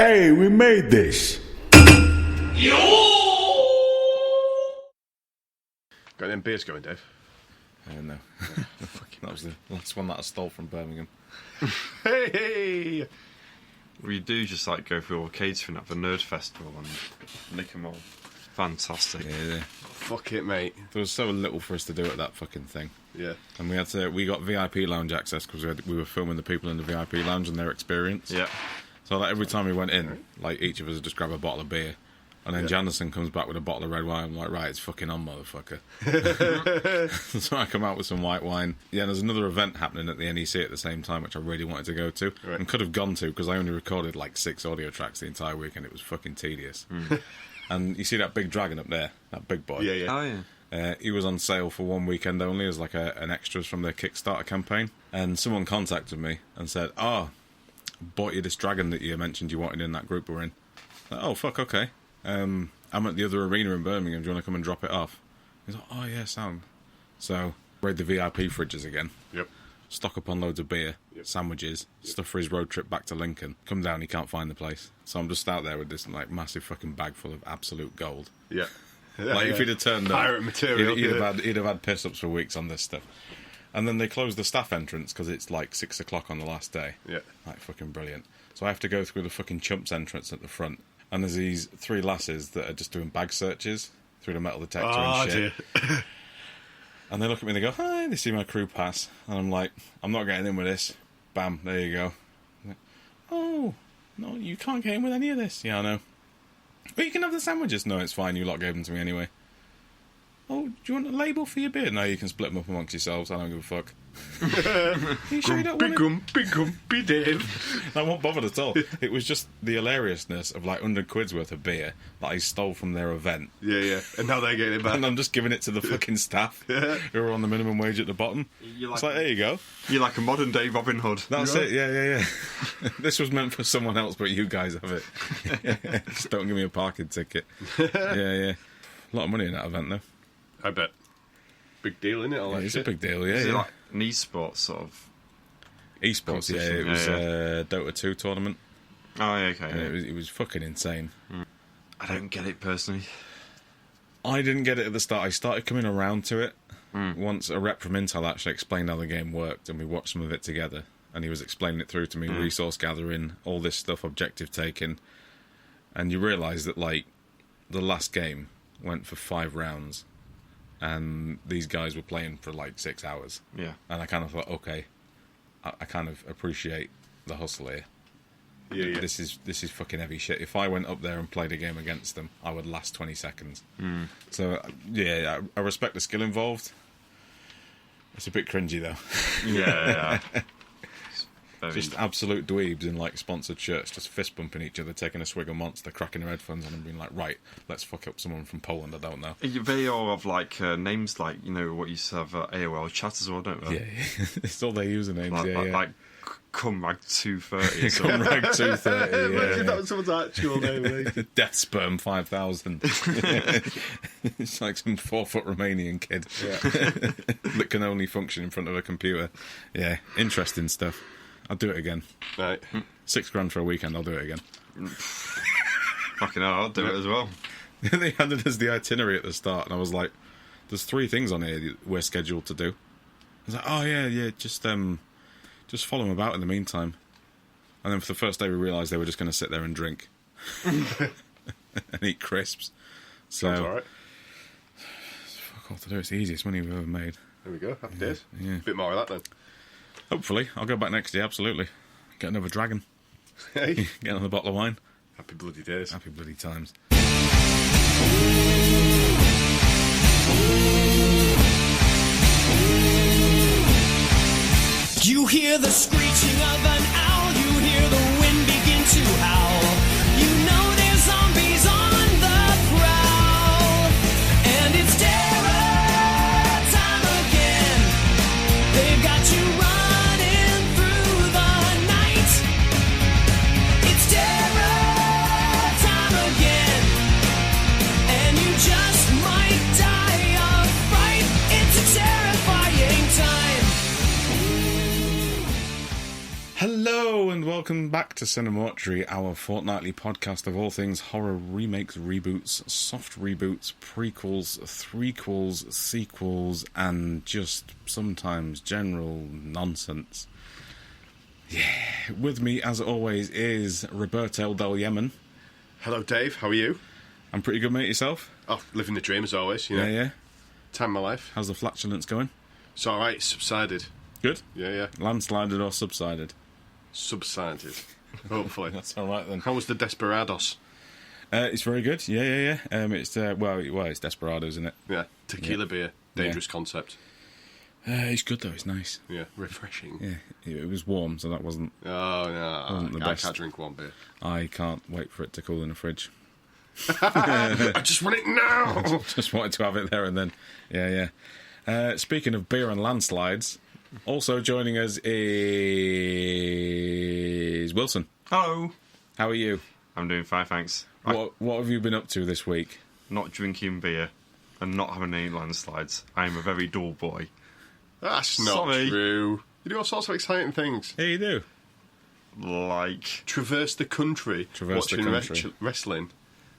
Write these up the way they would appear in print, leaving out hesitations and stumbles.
Hey, we made this. Got them beers going, Dave? No. That was the last one that I stole from Birmingham. Hey! We do just like go through all catering at the Nerd Festival and nick them all. Fantastic. Yeah. Fuck it, mate. There was so little for us to do at that fucking thing. Yeah. And we got VIP lounge access because we were filming the people in the VIP lounge and their experience. Yeah. So like every time we went in, like each of us would just grab a bottle of beer. And then Janderson comes back with a bottle of red wine. I'm like, right, it's fucking on, motherfucker. So I come out with some white wine. Yeah, there's another event happening at the NEC at the same time, which I really wanted to go to. Right. And could have gone to, because I only recorded like 6 audio tracks the entire week, and it was fucking tedious. And you see that big dragon up there, that big boy? Yeah, yeah. Oh, yeah. He was on sale for one weekend only as like an extras from their Kickstarter campaign. And someone contacted me and said, bought you this dragon that you mentioned you wanted in that group we're in. Like, oh, fuck, okay. I'm at the other arena in Birmingham. Do you want to come and drop it off? He's like, oh, yeah, sound. So, raid the VIP fridges again. Yep. Stock up on loads of beer, sandwiches, stuff for his road trip back to Lincoln. Come down, he can't find the place. So I'm just out there with this like massive fucking bag full of absolute gold. Yeah. Like, if he'd have turned up, pirate material, he'd have had piss-ups for weeks on this stuff. And then they closed the staff entrance because it's like 6 o'clock on the last day. Yeah. Like, fucking brilliant. So I have to go through the fucking chumps entrance at the front. And there's these 3 lasses that are just doing bag searches through the metal detector and shit. Dear. And they look at me and they go, hi, they see my crew pass. And I'm like, I'm not getting in with this. Bam, there you go. Like, oh, no, you can't get in with any of this. Yeah, I know. But you can have the sandwiches. No, it's fine, you lot gave them to me anyway. Oh, do you want a label for your beer? No, you can split them up amongst yourselves. I don't give a fuck. You sure you don't want it? Grumpy Dave. I won't bother at all. It was just the hilariousness of like 100 quid's worth of beer that I stole from their event. Yeah, yeah. And now they're getting it back. And I'm just giving it to the fucking staff who are on the minimum wage at the bottom. It's like, there you go. You're like a modern day Robin Hood. That's it, yeah. This was meant for someone else, but you guys have it. Just don't give me a parking ticket. Yeah. A lot of money in that event, though. I bet. Big deal, innit? All that It's shit. a big deal, Is it yeah. like an esports sort of? Esports, yeah. It was a Dota 2 tournament. Oh, yeah, okay. And it was fucking insane. I don't get it personally. I didn't get it at the start. I started coming around to it once a rep from Intel actually explained how the game worked, and we watched some of it together. And he was explaining it through to me, resource gathering, all this stuff, objective taking. And you realise that, like, the last game went for 5 rounds, and these guys were playing for, like, 6 hours. Yeah. And I kind of thought, okay, I kind of appreciate the hustle here. Yeah. This is fucking heavy shit. If I went up there and played a game against them, I would last 20 seconds. So, yeah, I respect the skill involved. It's a bit cringy, though. Yeah. Just absolute dweebs in, like, sponsored shirts, just fist-bumping each other, taking a swig of Monster, cracking their headphones on and being like, right, let's fuck up someone from Poland I don't know. They all have, like, names like, you know, what you used to have AOL chat as well, don't they? Yeah, it's all their usernames, Like Cumrag 230 or something. Cumrag 230, Imagine that was someone's actual name, mate. Death Sperm 5000. It's like some 4-foot Romanian kid that can only function in front of a computer. Yeah, interesting stuff. I'll do it again. Right. $6,000 for a weekend, I'll do it again. Fucking hell, I'll do it as well. They handed us the itinerary at the start, and I was like, there's 3 things on here that we're scheduled to do. I was like, oh, yeah, just follow them about in the meantime. And then for the first day, we realised they were just going to sit there and drink. And eat crisps. So, Sounds alright. Fuck all to do, it's the easiest money we've ever made. There we go. Happy days. Yeah. Bit more of that, then. Hopefully. I'll go back next year, absolutely. Get another dragon. Hey. Get another bottle of wine. Happy bloody days. Happy bloody times. You hear the screeching of an owl, you hear the wind begin to howl. You know there's zombies on the prowl, and it's terror time again. They've got you running through the night. It's terror time again, and you just might die of fright. It's a terrifying time. Hello and welcome back to CineMortuary, our fortnightly podcast of all things horror remakes, reboots, soft reboots, prequels, threequels, sequels, and just sometimes general nonsense. Yeah, with me as always is Roberto del Yemen. Hello, Dave. How are you? I'm pretty good, mate. Yourself? Oh, living the dream as always. You know, Yeah. time of my life. How's the flatulence going? It's all right. Subsided. Good. Yeah. Landslided or subsided? Subsided. Hopefully. That's all right then. How was the Desperados? It's very good. Yeah. It's it's Desperados, isn't it? Yeah. Tequila beer. Dangerous concept. It's good though. It's nice. Yeah. Refreshing. Yeah, it was warm, so that wasn't. Oh no, Wasn't the I best. can't drink one beer. I can't wait for it to cool in the fridge. I just want it now. Just wanted to have it there and then. Yeah. Speaking of beer and landslides, also joining us is Wilson. Hello. How are you? I'm doing fine, thanks. What have you been up to this week? Not drinking beer and not having any landslides. I am a very dull boy. That's not Sorry. true. You do all sorts of exciting things. Yeah, you do. Like... Traverse the country. Traverse the watching country. wrestling.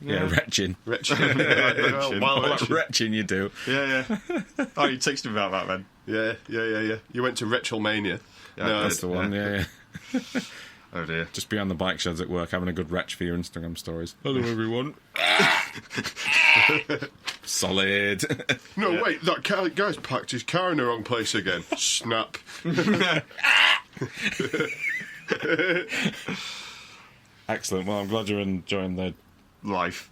Yeah, retching. Wild All that retching. retching you do. Yeah. Oh, you texted me about that then? Yeah. You went to Retchelmania. Yeah, No, That's the one, yeah. Oh dear. Just be on the bike sheds at work having a good retch for your Instagram stories. Hello, everyone. Solid. No, wait, that guy's parked his car in the wrong place again. Snap. Excellent. Well, I'm glad you're enjoying the Life.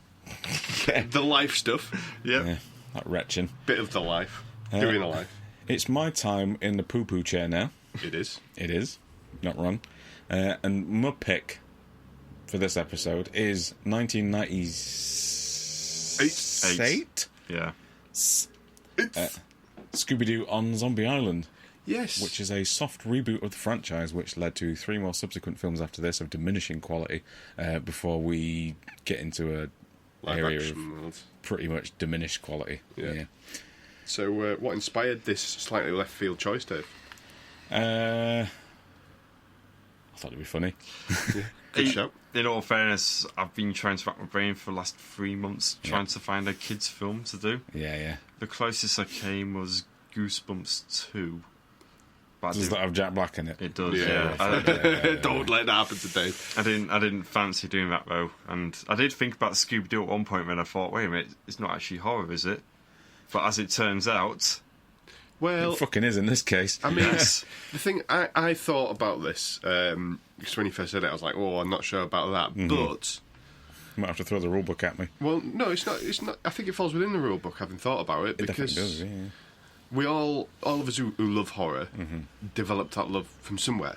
The life stuff. Yep. that retching. Bit of the life. Doing a life. It's my time in the poo-poo chair now. It is. It is. Not wrong. And my pick for this episode is 1998? Yeah. Scooby-Doo on Zombie Island, Yes. which is a soft reboot of the franchise, which led to 3 more subsequent films after this of diminishing quality, before we get into a live area of action world. pretty much diminished quality. Yeah. So, what inspired this slightly left field choice, Dave? I thought it'd be funny. Good shout. In all fairness, I've been trying to rack my brain for the last 3 months trying to find a kids' film to do. Yeah. The closest I came was Goosebumps 2. But I Does didn't- that have Jack Black in it? It does, Yeah. yeah. Don't let that happen to Dave. I didn't fancy doing that though, and I did think about Scooby-Doo at one point when I thought, wait a minute, it's not actually horror, is it? But as it turns out, Well, It fucking is in this case. I mean, the thing I thought about this, because when you first said it, I was like, oh, I'm not sure about that. But, You might have to throw the rule book at me. well, no, it's not. I think it falls within the rule book, having thought about it, It because definitely does, yeah. we all of us who love horror developed that love from somewhere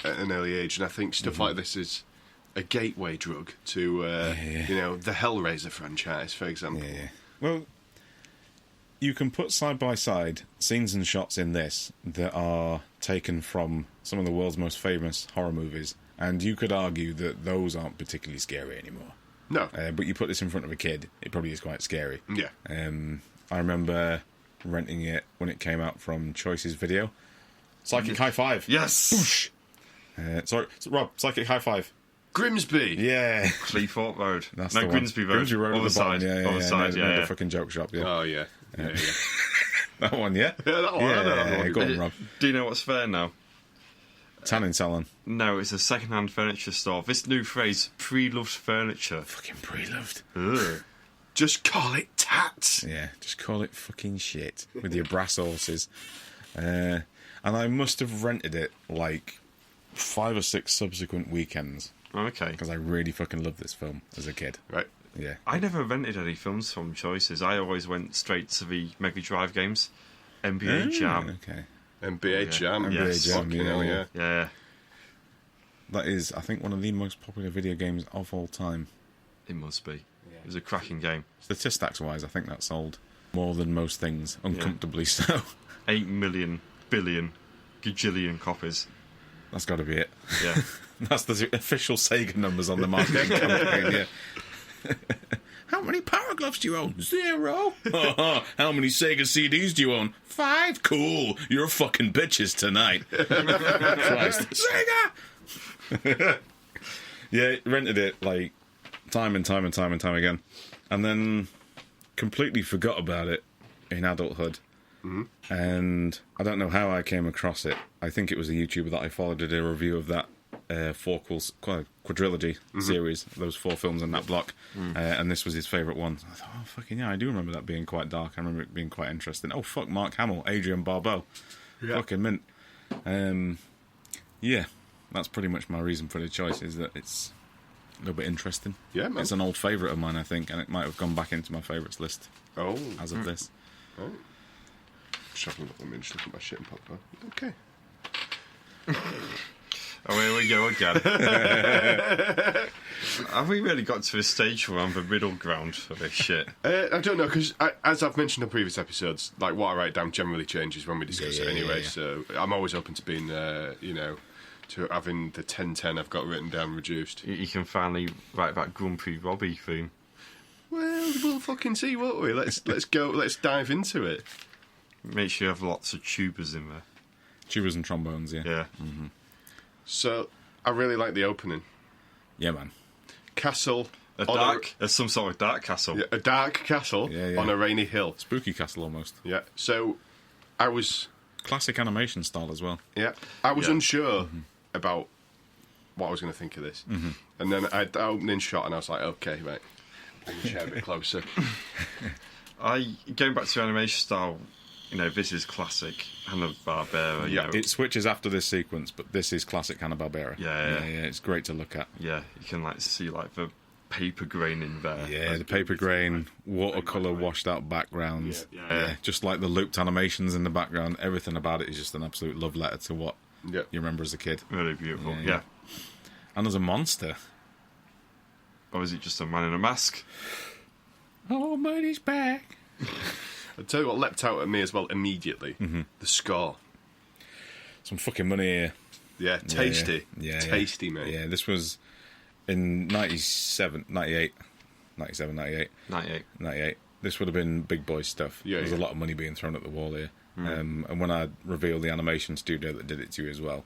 at an early age, and I think stuff like this is a gateway drug to you know, the Hellraiser franchise, for example. Yeah. Well, you can put side by side scenes and shots in this that are taken from some of the world's most famous horror movies, and you could argue that those aren't particularly scary anymore. No, But you put this in front of a kid, it probably is quite scary. yeah, I remember renting it when it came out from Choice's video. Psychic High Five. yes, Sorry, Rob, Psychic High Five. Grimsby. Yeah. Cleethorpe Road. That's no, the one. Grimsby Road. Grimsby Road on at the the bottom. side. Yeah, on the side, near yeah. the fucking joke shop, yeah. Oh yeah, yeah. That one, yeah? Yeah, that one. I know that Yeah, one. go on, Rob. Do you know what's fair now? Tanning salon. No, it's a second-hand furniture store. This new phrase, pre-loved furniture. Fucking pre-loved. Ugh. Just call it tats. Yeah, just call it fucking shit with your brass horses. And I must have rented it like 5 or 6 subsequent weekends Okay. because I really fucking loved this film as a kid. Right. Yeah. I never rented any films from Choices. I always went straight to the Mega Drive games. NBA Jam. Okay. NBA Jam. NBA Yes. Jam, Fucking hell, yeah. Yeah, That is, I think, one of the most popular video games of all time. it must be. It was a cracking game. Statistics-wise, I think that sold more than most things, uncomfortably so. 8 million, billion, gajillion copies. That's got to be it. Yeah. That's the official Sega numbers on the marketing campaign, yeah. How many Power Gloves do you own? 0. How many Sega CDs do you own? 5. Cool. You're fucking bitches tonight. Christ. Sega! Yeah, rented it like time and time again, and then completely forgot about it in adulthood. And I don't know how I came across it. I think it was a YouTuber that I followed did a review of that quadrilogy series, those 4 films in that block, and this was his favourite one. I thought, oh fucking yeah, I do remember that being quite dark. I remember it being quite interesting. Oh fuck, Mark Hamill, Adrian Barbeau, fucking mint. Yeah, that's pretty much my reason for the choice, is that it's a little bit interesting. Yeah, man. It's an old favourite of mine, I think, and it might have gone back into my favourites list as of this. Oh. Just having a look at me, just looking at my shit and popcorn. Okay. Oh, here we go again. Have we really got to a stage where I'm the middle ground for this shit? I don't know, because as I've mentioned on previous episodes, like what I write down generally changes when we discuss it anyway. Yeah. So I'm always open to being, to having the 10-10 I've got written down reduced. You can finally write that Grumpy Robbie theme. Well, we'll fucking see, won't we? Let's go. Let's dive into it. Make sure you have lots of tubas in there. Tubas and trombones, yeah. Yeah. So I really like the opening. Yeah, man. Castle. Some sort of dark castle. A dark castle on a rainy hill. Spooky castle, almost. Yeah. So I was... Classic animation style as well. Yeah. I was unsure about what I was going to think of this. And then I had the opening shot and I was like, okay, right. Bring the chair a bit closer. Going back to animation style, this is classic Hanna-Barbera. Yeah. It switches after this sequence, but this is classic Hanna-Barbera. Yeah. It's great to look at. Yeah, you can see the paper grain in there. Yeah, the paper grain, watercolour washed out backgrounds. Yeah. Just like the looped animations in the background, everything about it is just an absolute love letter to what you remember as a kid. Really beautiful, Yeah. And there's a monster. Or is it just a man in a mask? Oh, Marty's back. I'll tell you what leapt out at me as well immediately. The score. Some fucking money here. Yeah, tasty. Yeah. Tasty, mate. Yeah, this was in 98. This would have been big boy stuff. Yeah, There's a lot of money being thrown at the wall here. And when I revealed the animation studio that did it to you as well,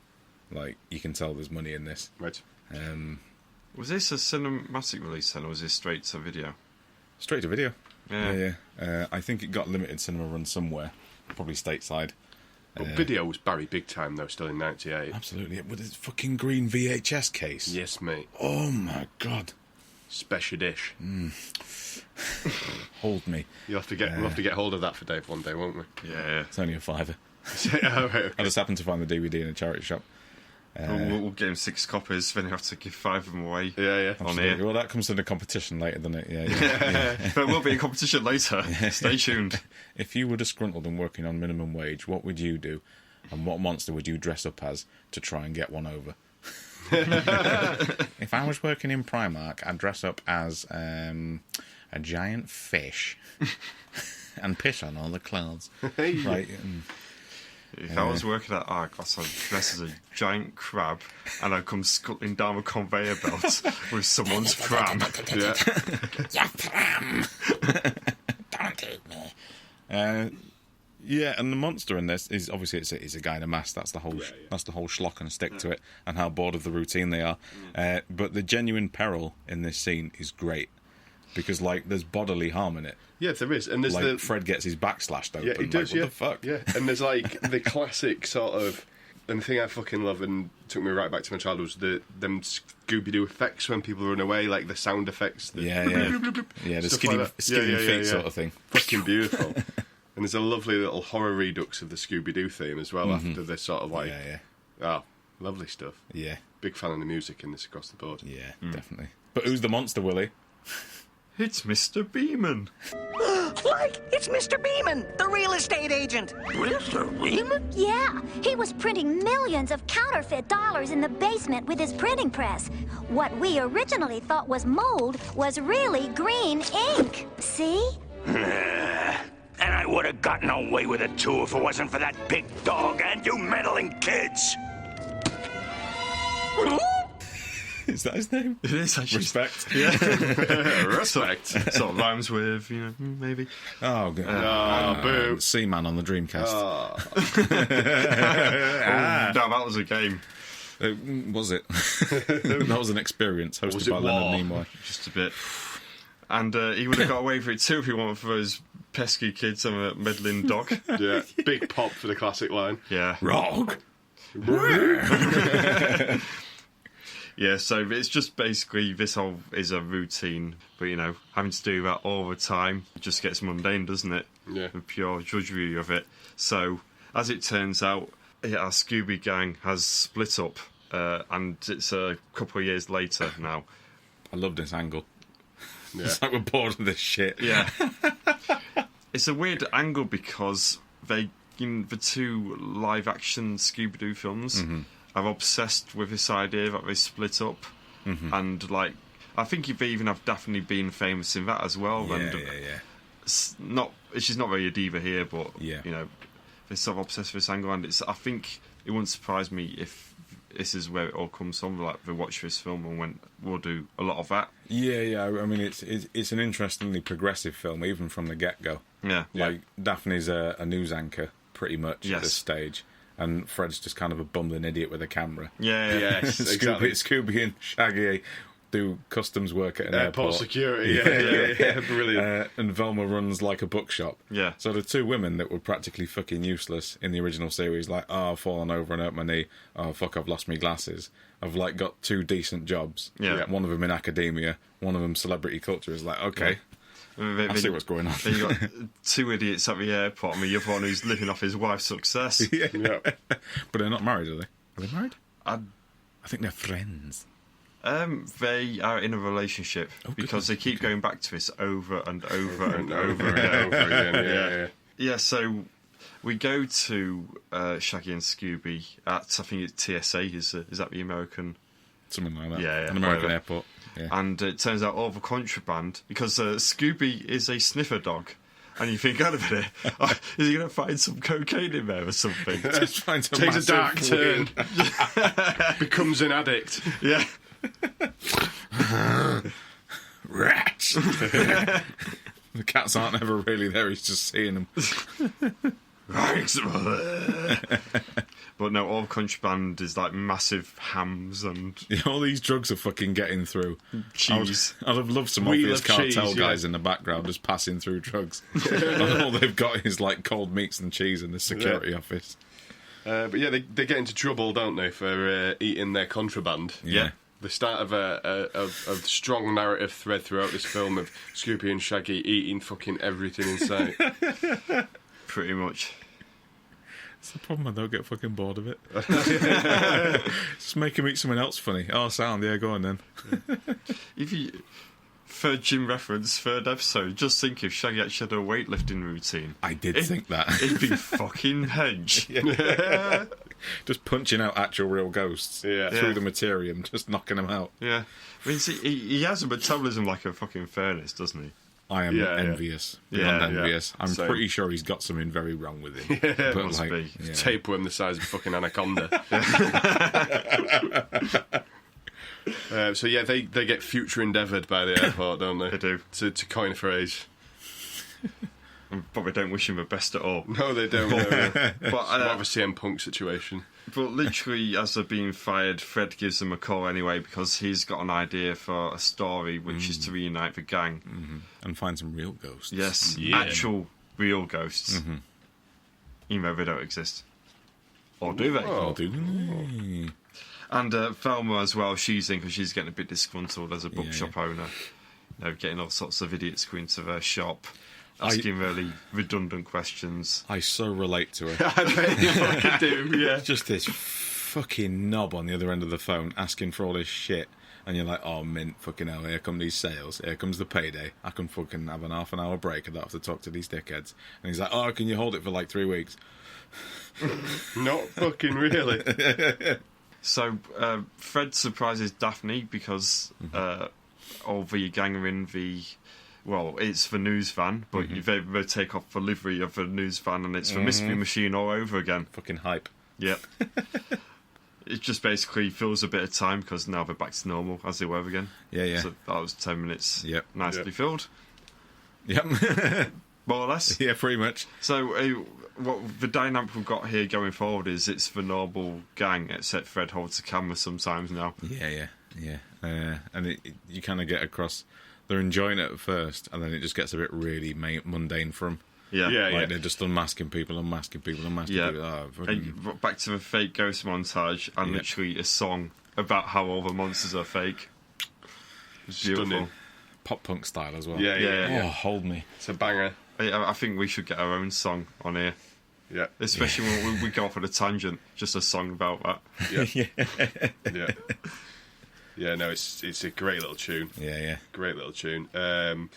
you can tell there's money in this. Right. Was this a cinematic release then, or was this straight to video? Straight to video. Yeah. I think it got limited cinema run somewhere, probably stateside. But video was Barry big time, though, still in 98. Absolutely. With his fucking green VHS case. Yes, mate. Oh, my God. Special dish. Hold me. We'll have to get hold of that for Dave one day, won't we? Yeah. It's only a £5. Oh, right, okay. I just happened to find the DVD in a charity shop. We'll get him 6 copies, then you have to give 5 of them away. Yeah. On here. Well, that comes to the competition later, doesn't it? Yeah. There will be a competition later. Stay tuned. If you were disgruntled and working on minimum wage, what would you do? And what monster would you dress up as to try and get one over? If I was working in Primark, I'd dress up as a giant fish and piss on all the clothes. Right. If I was working at Argos, I'd dress as a giant crab and I'd come scuttling down a conveyor belt with someone's pram. Yeah. Your pram! Don't eat me. Yeah, and the monster in this is obviously it's a guy in a mask. That's the whole that's the whole schlock and stick to it, and how bored of the routine they are. But the genuine peril in this scene is great because there's bodily harm in it. Yeah, there is, and there's Fred gets his back slashed open. Yeah, he does. What the fuck? Yeah, and there's the classic sort of, and the thing I fucking love and took me right back to my childhood was them Scooby-Doo effects when people run away, like the sound effects. The The skidding feet sort of thing. Fucking beautiful. And there's a lovely little horror redux of the Scooby-Doo theme as well after this sort of lovely stuff. Yeah. Big fan of the music in this across the board. Yeah, definitely. But who's the monster, Willie? It's Mr. Beeman. Like, it's Mr. Beeman, the real estate agent. Mr. Beeman? Yeah, he was printing millions of counterfeit dollars in the basement with his printing press. What we originally thought was mold was really green ink. See? And I would have gotten away with it, too, if it wasn't for that big dog and you meddling kids. Is that his name? It is, actually. Respect. Yeah. Respect. Sort of rhymes with, maybe. Oh, God. Boo. Seaman on the Dreamcast. No, that was a game. Was it? That was an experience hosted Was it by Leonard war? Nimoy. Just a bit. And he would have got away with it too if he wanted for those pesky kids and a meddling dog. Yeah, big pop for the classic line. Yeah. Wrong. Yeah, so it's just basically this whole is a routine, but having to do that all the time just gets mundane, doesn't it? Yeah. The pure drudgery of it. So, as it turns out, our Scooby gang has split up, and it's a couple of years later now. I love this angle. Yeah. It's like we're bored of this shit. Yeah. It's a weird angle because the two live-action Scooby-Doo films are obsessed with this idea that they split up, and I think they even have Daphne being famous in that as well. Yeah. She's not really a diva here, but Yeah. they're sort of obsessed with this angle, and I think it wouldn't surprise me if this is where it all comes from. Like they watched this film and went, "We'll do a lot of that." Yeah. I mean, it's an interestingly progressive film, even from the get-go. Yeah, Like, Daphne's a news anchor, pretty much, at Yes. this stage. And Fred's just kind of a bumbling idiot with a camera. yeah. Yes, exactly. Scooby and Shaggy do customs work at an airport. Security. Yeah, brilliant. And Velma runs like a bookshop. Yeah. So the two women that were practically fucking useless in the original series, like, I've fallen over and hurt my knee. Oh, fuck, I've lost my glasses. I've, got two decent jobs. Yeah. One of them in academia, one of them celebrity culture. Is like, okay, I see what's going on. Then you got two idiots at the airport, and the other one who's living off his wife's success. Yeah. Yeah. But they're not married, are they? Are they married? I think they're friends. They are in a relationship because they keep going back to this over and over and over and again. over again. Yeah. Yeah, so we go to Shaggy and Scooby at, I think it's TSA, is that the American? Something like that. Yeah, An American whatever. airport. Yeah. And it turns out all the contraband, because Scooby is a sniffer dog. And you think, out of it, is he going to find some cocaine in there or something? Just finds a Takes a massive dark turn. weird- Becomes an addict. Yeah. Rats. The cats aren't ever really there. He's just seeing them. But no, all contraband is like massive hams and Yeah, all these drugs are fucking getting through. cheese. I'd have loved some Wheel obvious of cartel cheese, guys yeah. in the background just passing through drugs. And all they've got is cold meats and cheese in the security office. But yeah, they get into trouble, don't they, for eating their contraband. Yeah. The start of a strong narrative thread throughout this film of Scooby and Shaggy eating fucking everything in sight. Pretty much. It's the problem, I don't get fucking bored of it. Just make him eat something else funny. Oh, sound, yeah, go on then. If you, third gym reference, third episode, just think if Shaggy actually had a weightlifting routine. I did think that. It'd be fucking hedge. Just punching out actual real ghosts Yeah. through Yeah. the materium, just knocking them out. Yeah. I mean, see, he has a metabolism like a fucking furnace, doesn't he? I am Yeah, yeah. envious. Yeah, Beyond yeah. envious. I'm Same. pretty sure he's got something very wrong with him. But must be. yeah. Tapeworm the size of a fucking anaconda. So yeah, they get future endeavoured by the airport, don't they? They do. To coin a phrase. And probably don't wish him the best at all. No, they don't. No. But, More of a CM Punk situation. but literally, as they're being fired, Fred gives them a call anyway because he's got an idea for a story, which is to reunite the gang. And find some real ghosts. Yes, Yeah. actual real ghosts. Even though they don't exist. Or do they? Oh, do they? And Velma as well, she's in because she's getting a bit disgruntled as a bookshop yeah. owner. Getting all sorts of idiots going to their shop, asking really redundant questions. I so relate to her. I bet you fucking do, yeah. Just this fucking knob on the other end of the phone asking for all this shit. And you're like, oh, mint, fucking hell, here come these sales. Here comes the payday. I can fucking have an half an hour break. I don't have to talk to these dickheads. And he's like, oh, can you hold it for 3 weeks? Not fucking really. So Fred surprises Daphne because all the gang are in the... Well, it's the news van, but they take off the livery of the news van and it's the mystery machine all over again. Fucking hype. Yep. It just basically fills a bit of time because now they're back to normal as they were again. Yeah, yeah. So that was 10 minutes Yep. nicely filled. Yep. more or less. Yeah, pretty much. So, what the dynamic we've got here going forward is it's the normal gang, except Fred holds the camera sometimes now. Yeah. And you kind of get across, they're enjoying it at first, and then it just gets a bit really mundane for them. Yeah. Like they're just unmasking people. Yeah. Oh, And back to the fake ghost montage, and literally a song about how all the monsters are fake. It's beautiful. Stunning. pop punk style as well. Yeah. Oh, hold me. It's a banger. I think we should get our own song on here. Yeah. Especially when we go off on a tangent, just a song about that. Yeah. Yeah, no, it's a great little tune. Yeah. Great little tune. And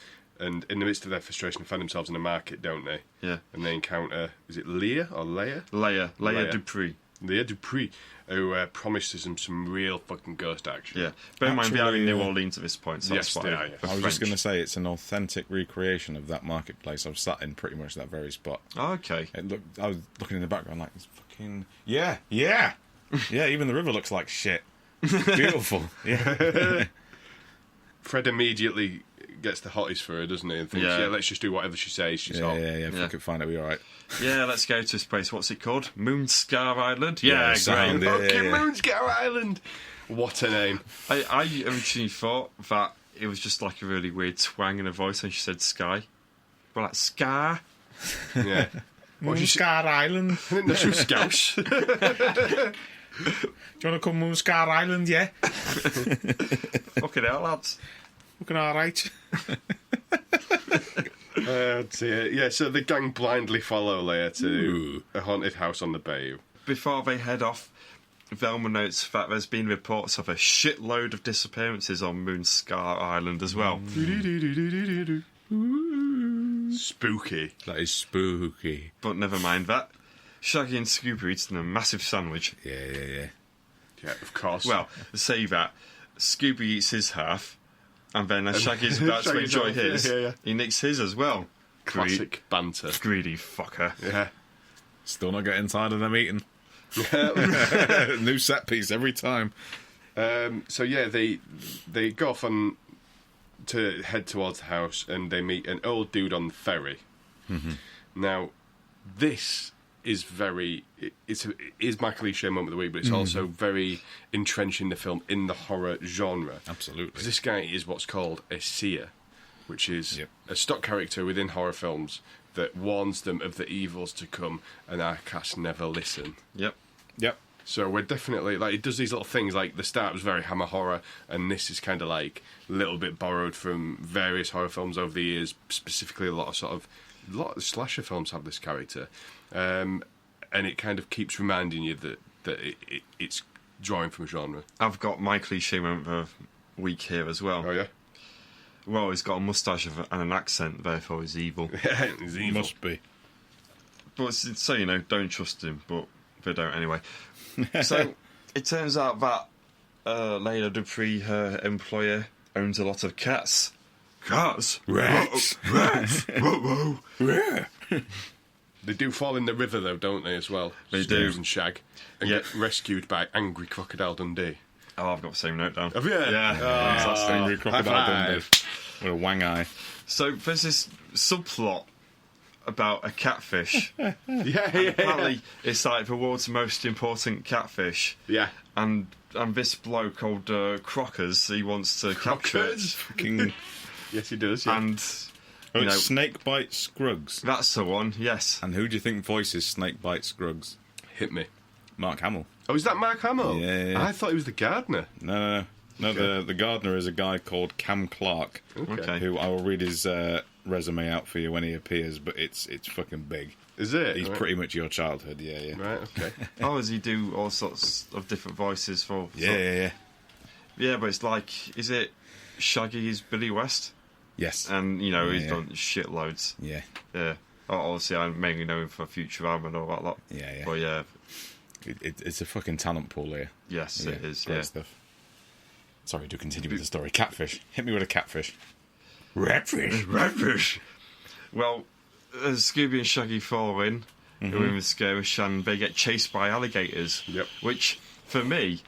in the midst of their frustration, they find themselves in a market, don't they? Yeah. And they encounter, is it Leah or Leia? Leia Dupree. Leia Dupree, who promises them some real fucking ghost action. Yeah. Bear in mind, we are in Actually, New Orleans at this point, so yes, that's they fine. are, yeah. I was just going to say it's an authentic recreation of that marketplace. I've sat in pretty much that very spot. Oh, okay. I was looking in the background like, it's fucking... Yeah. Yeah, even the river looks like shit. Beautiful. Yeah. Fred immediately gets the hotties for her, doesn't he? And thinks, yeah, let's just do whatever she says. She's hot. Yeah. Fucking fine, it'll be alright. Yeah, let's go to this place. What's it called? Moonscar Island? Yeah, Yeah, sound, great. yeah. Moonscar Island. What a name. I originally thought that it was just like a really weird twang in her voice when she said sky. But like, Scar? Yeah. Moonscar Island. I didn't know she was Scouse. Do you want to come Moonscar Island, yeah? Fucking hell, lads. Looking alright. Dear. Yeah, so the gang blindly follow Leia to a haunted house on the bayou. Before they head off, Velma notes that there's been reports of a shitload of disappearances on Moonscar Island as well. Spooky. That is spooky. But never mind that. Shaggy and Scooby are eating a massive sandwich. Yeah. Yeah, of course. Well, say that. Scooby eats his half, and then as Shaggy's about to Shaggy's enjoy off, his, yeah. he nicks his as well. Classic banter. Greedy fucker. Yeah. Still not getting tired of them eating. New set piece every time. So yeah, they go off on to head towards the house, and they meet an old dude on the ferry. Mm-hmm. Now, this is very... It is my cliche moment of the week, but it's also very entrenched in the film, in the horror genre. Absolutely. Because this guy is what's called a seer, which is a stock character within horror films that warns them of the evils to come, and our cast never listen. Yep. So we're definitely... Like, it does these little things, like the start was very Hammer horror, and this is kind of like a little bit borrowed from various horror films over the years, specifically a lot of slasher films have this character. And it kind of keeps reminding you that it's drawing from a genre. I've got my cliche moment of the week here as well. Oh, yeah? Well, he's got a moustache and an accent, therefore he's evil. He's evil. Must be. But so, you know, don't trust him, but they don't anyway. So, it turns out that Leila Dupree, her employer, owns a lot of cats. Cats? Rats. Rats! Whoa. Yeah. They do fall in the river, though, don't they, as well? They do. Snooze and Shag. And get rescued by angry Crocodile Dundee. Oh, I've got the same note down. Have you? Yeah. Fantastic. Angry Crocodile high Dundee. five. With a wang eye. So, there's this subplot about a catfish. Yeah. Apparently, it's like the world's most important catfish. Yeah. And this bloke called Crockers, he wants to capture it. Fucking... Yes, he does, yeah. And, you know, Snakebite Scruggs. that's the one, yes. And who do you think voices Snakebite Scruggs? Hit me. Mark Hamill. Oh, is that Mark Hamill? Yeah. I thought he was the gardener. No. Okay. The gardener is a guy called Cam Clark, Okay. who I will read his resume out for you when he appears, but it's fucking big. Is it? He's Right. pretty much your childhood, yeah. Right, okay. Oh, does he do all sorts of different voices for... Yeah. Yeah, but it's like, is it Shaggy is Billy West? Yes. And, you know, Yeah, he's yeah. done shitloads. Yeah. Yeah. Obviously, I mainly know him for Futurama and all that lot. Yeah. But yeah, It's a fucking talent pool here. yes, it is. Great Yeah. stuff. Sorry, do continue with the story. Catfish. Hit me with a catfish. Ratfish. Well, as Scooby and Shaggy fall in, they're in the skirmish, and they get chased by alligators. Yep. Which, for me,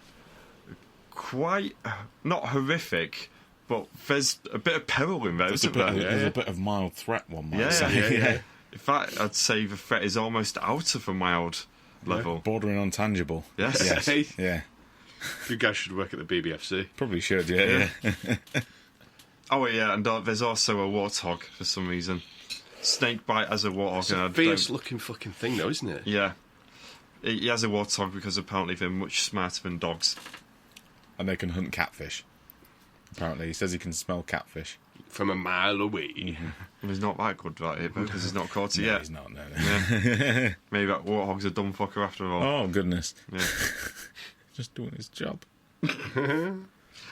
quite not horrific, But there's a bit of peril in there, There's isn't there? there's a bit of mild threat, one might Yeah, say. yeah. In fact, I'd say the threat is almost out of a mild level. Bordering on tangible. Yes. Hey, Yeah. you guys should work at the BBFC. Probably should, yeah. Oh, yeah, and there's also a warthog for some reason. Snake bite as a warthog. It's a fierce-looking fucking thing, though, isn't it? Yeah. He has a warthog because apparently they're much smarter than dogs. And they can hunt catfish. Apparently, he says he can smell catfish. From a mile away. Well, he's not that good at it, because he's not caught it No, yet. he's not, no. Yeah. Maybe that warthog's a dumb fucker after all. Oh, goodness. Yeah. Just doing his job.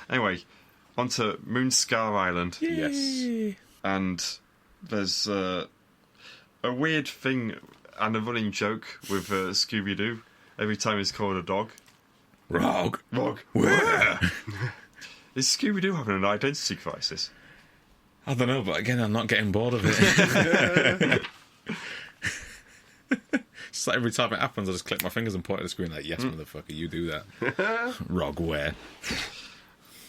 Anyway, on to Moonscar Island. Yes. And there's a weird thing and a running joke with Scooby-Doo. Every time he's called a dog. Rog. Where? Is Scooby-Doo having an identity crisis? I don't know, but again, I'm not getting bored of it. It's like every time it happens, I just click my fingers and point at the screen like, yes, motherfucker, you do that. Rog, where?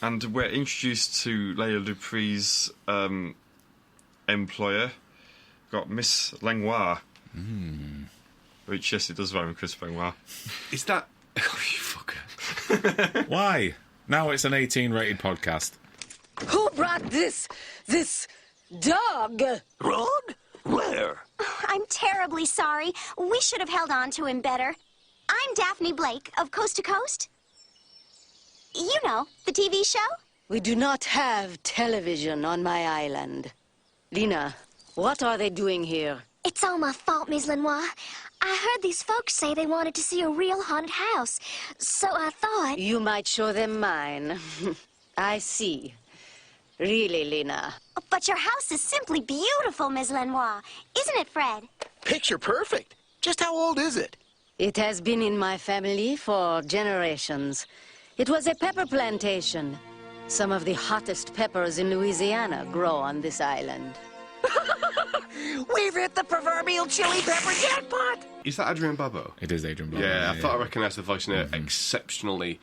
And we're introduced to Leila Dupree's employer. Got Miss Lenoir. Which, yes, it does rhyme with Chris Benoit. Is that... Oh, you fucker. Why? Now it's an 18-rated podcast. Who brought this dog? Rog? Where? I'm terribly sorry. We should have held on to him better. I'm Daphne Blake of Coast to Coast. You know, the TV show? We do not have television on my island. Lena, what are they doing here? It's all my fault, Ms. Lenoir. I heard these folks say they wanted to see a real haunted house, so I thought... You might show them mine. I see. Really, Lena. But your house is simply beautiful, Ms. Lenoir. Isn't it, Fred? Picture perfect. Just how old is it? It has been in my family for generations. It was a pepper plantation. Some of the hottest peppers in Louisiana grow on this island. We've hit the proverbial chili pepper jackpot. Is that Adrian Babo? It is Adrian Blanc. Yeah, I thought I recognised the voice in an exceptionally,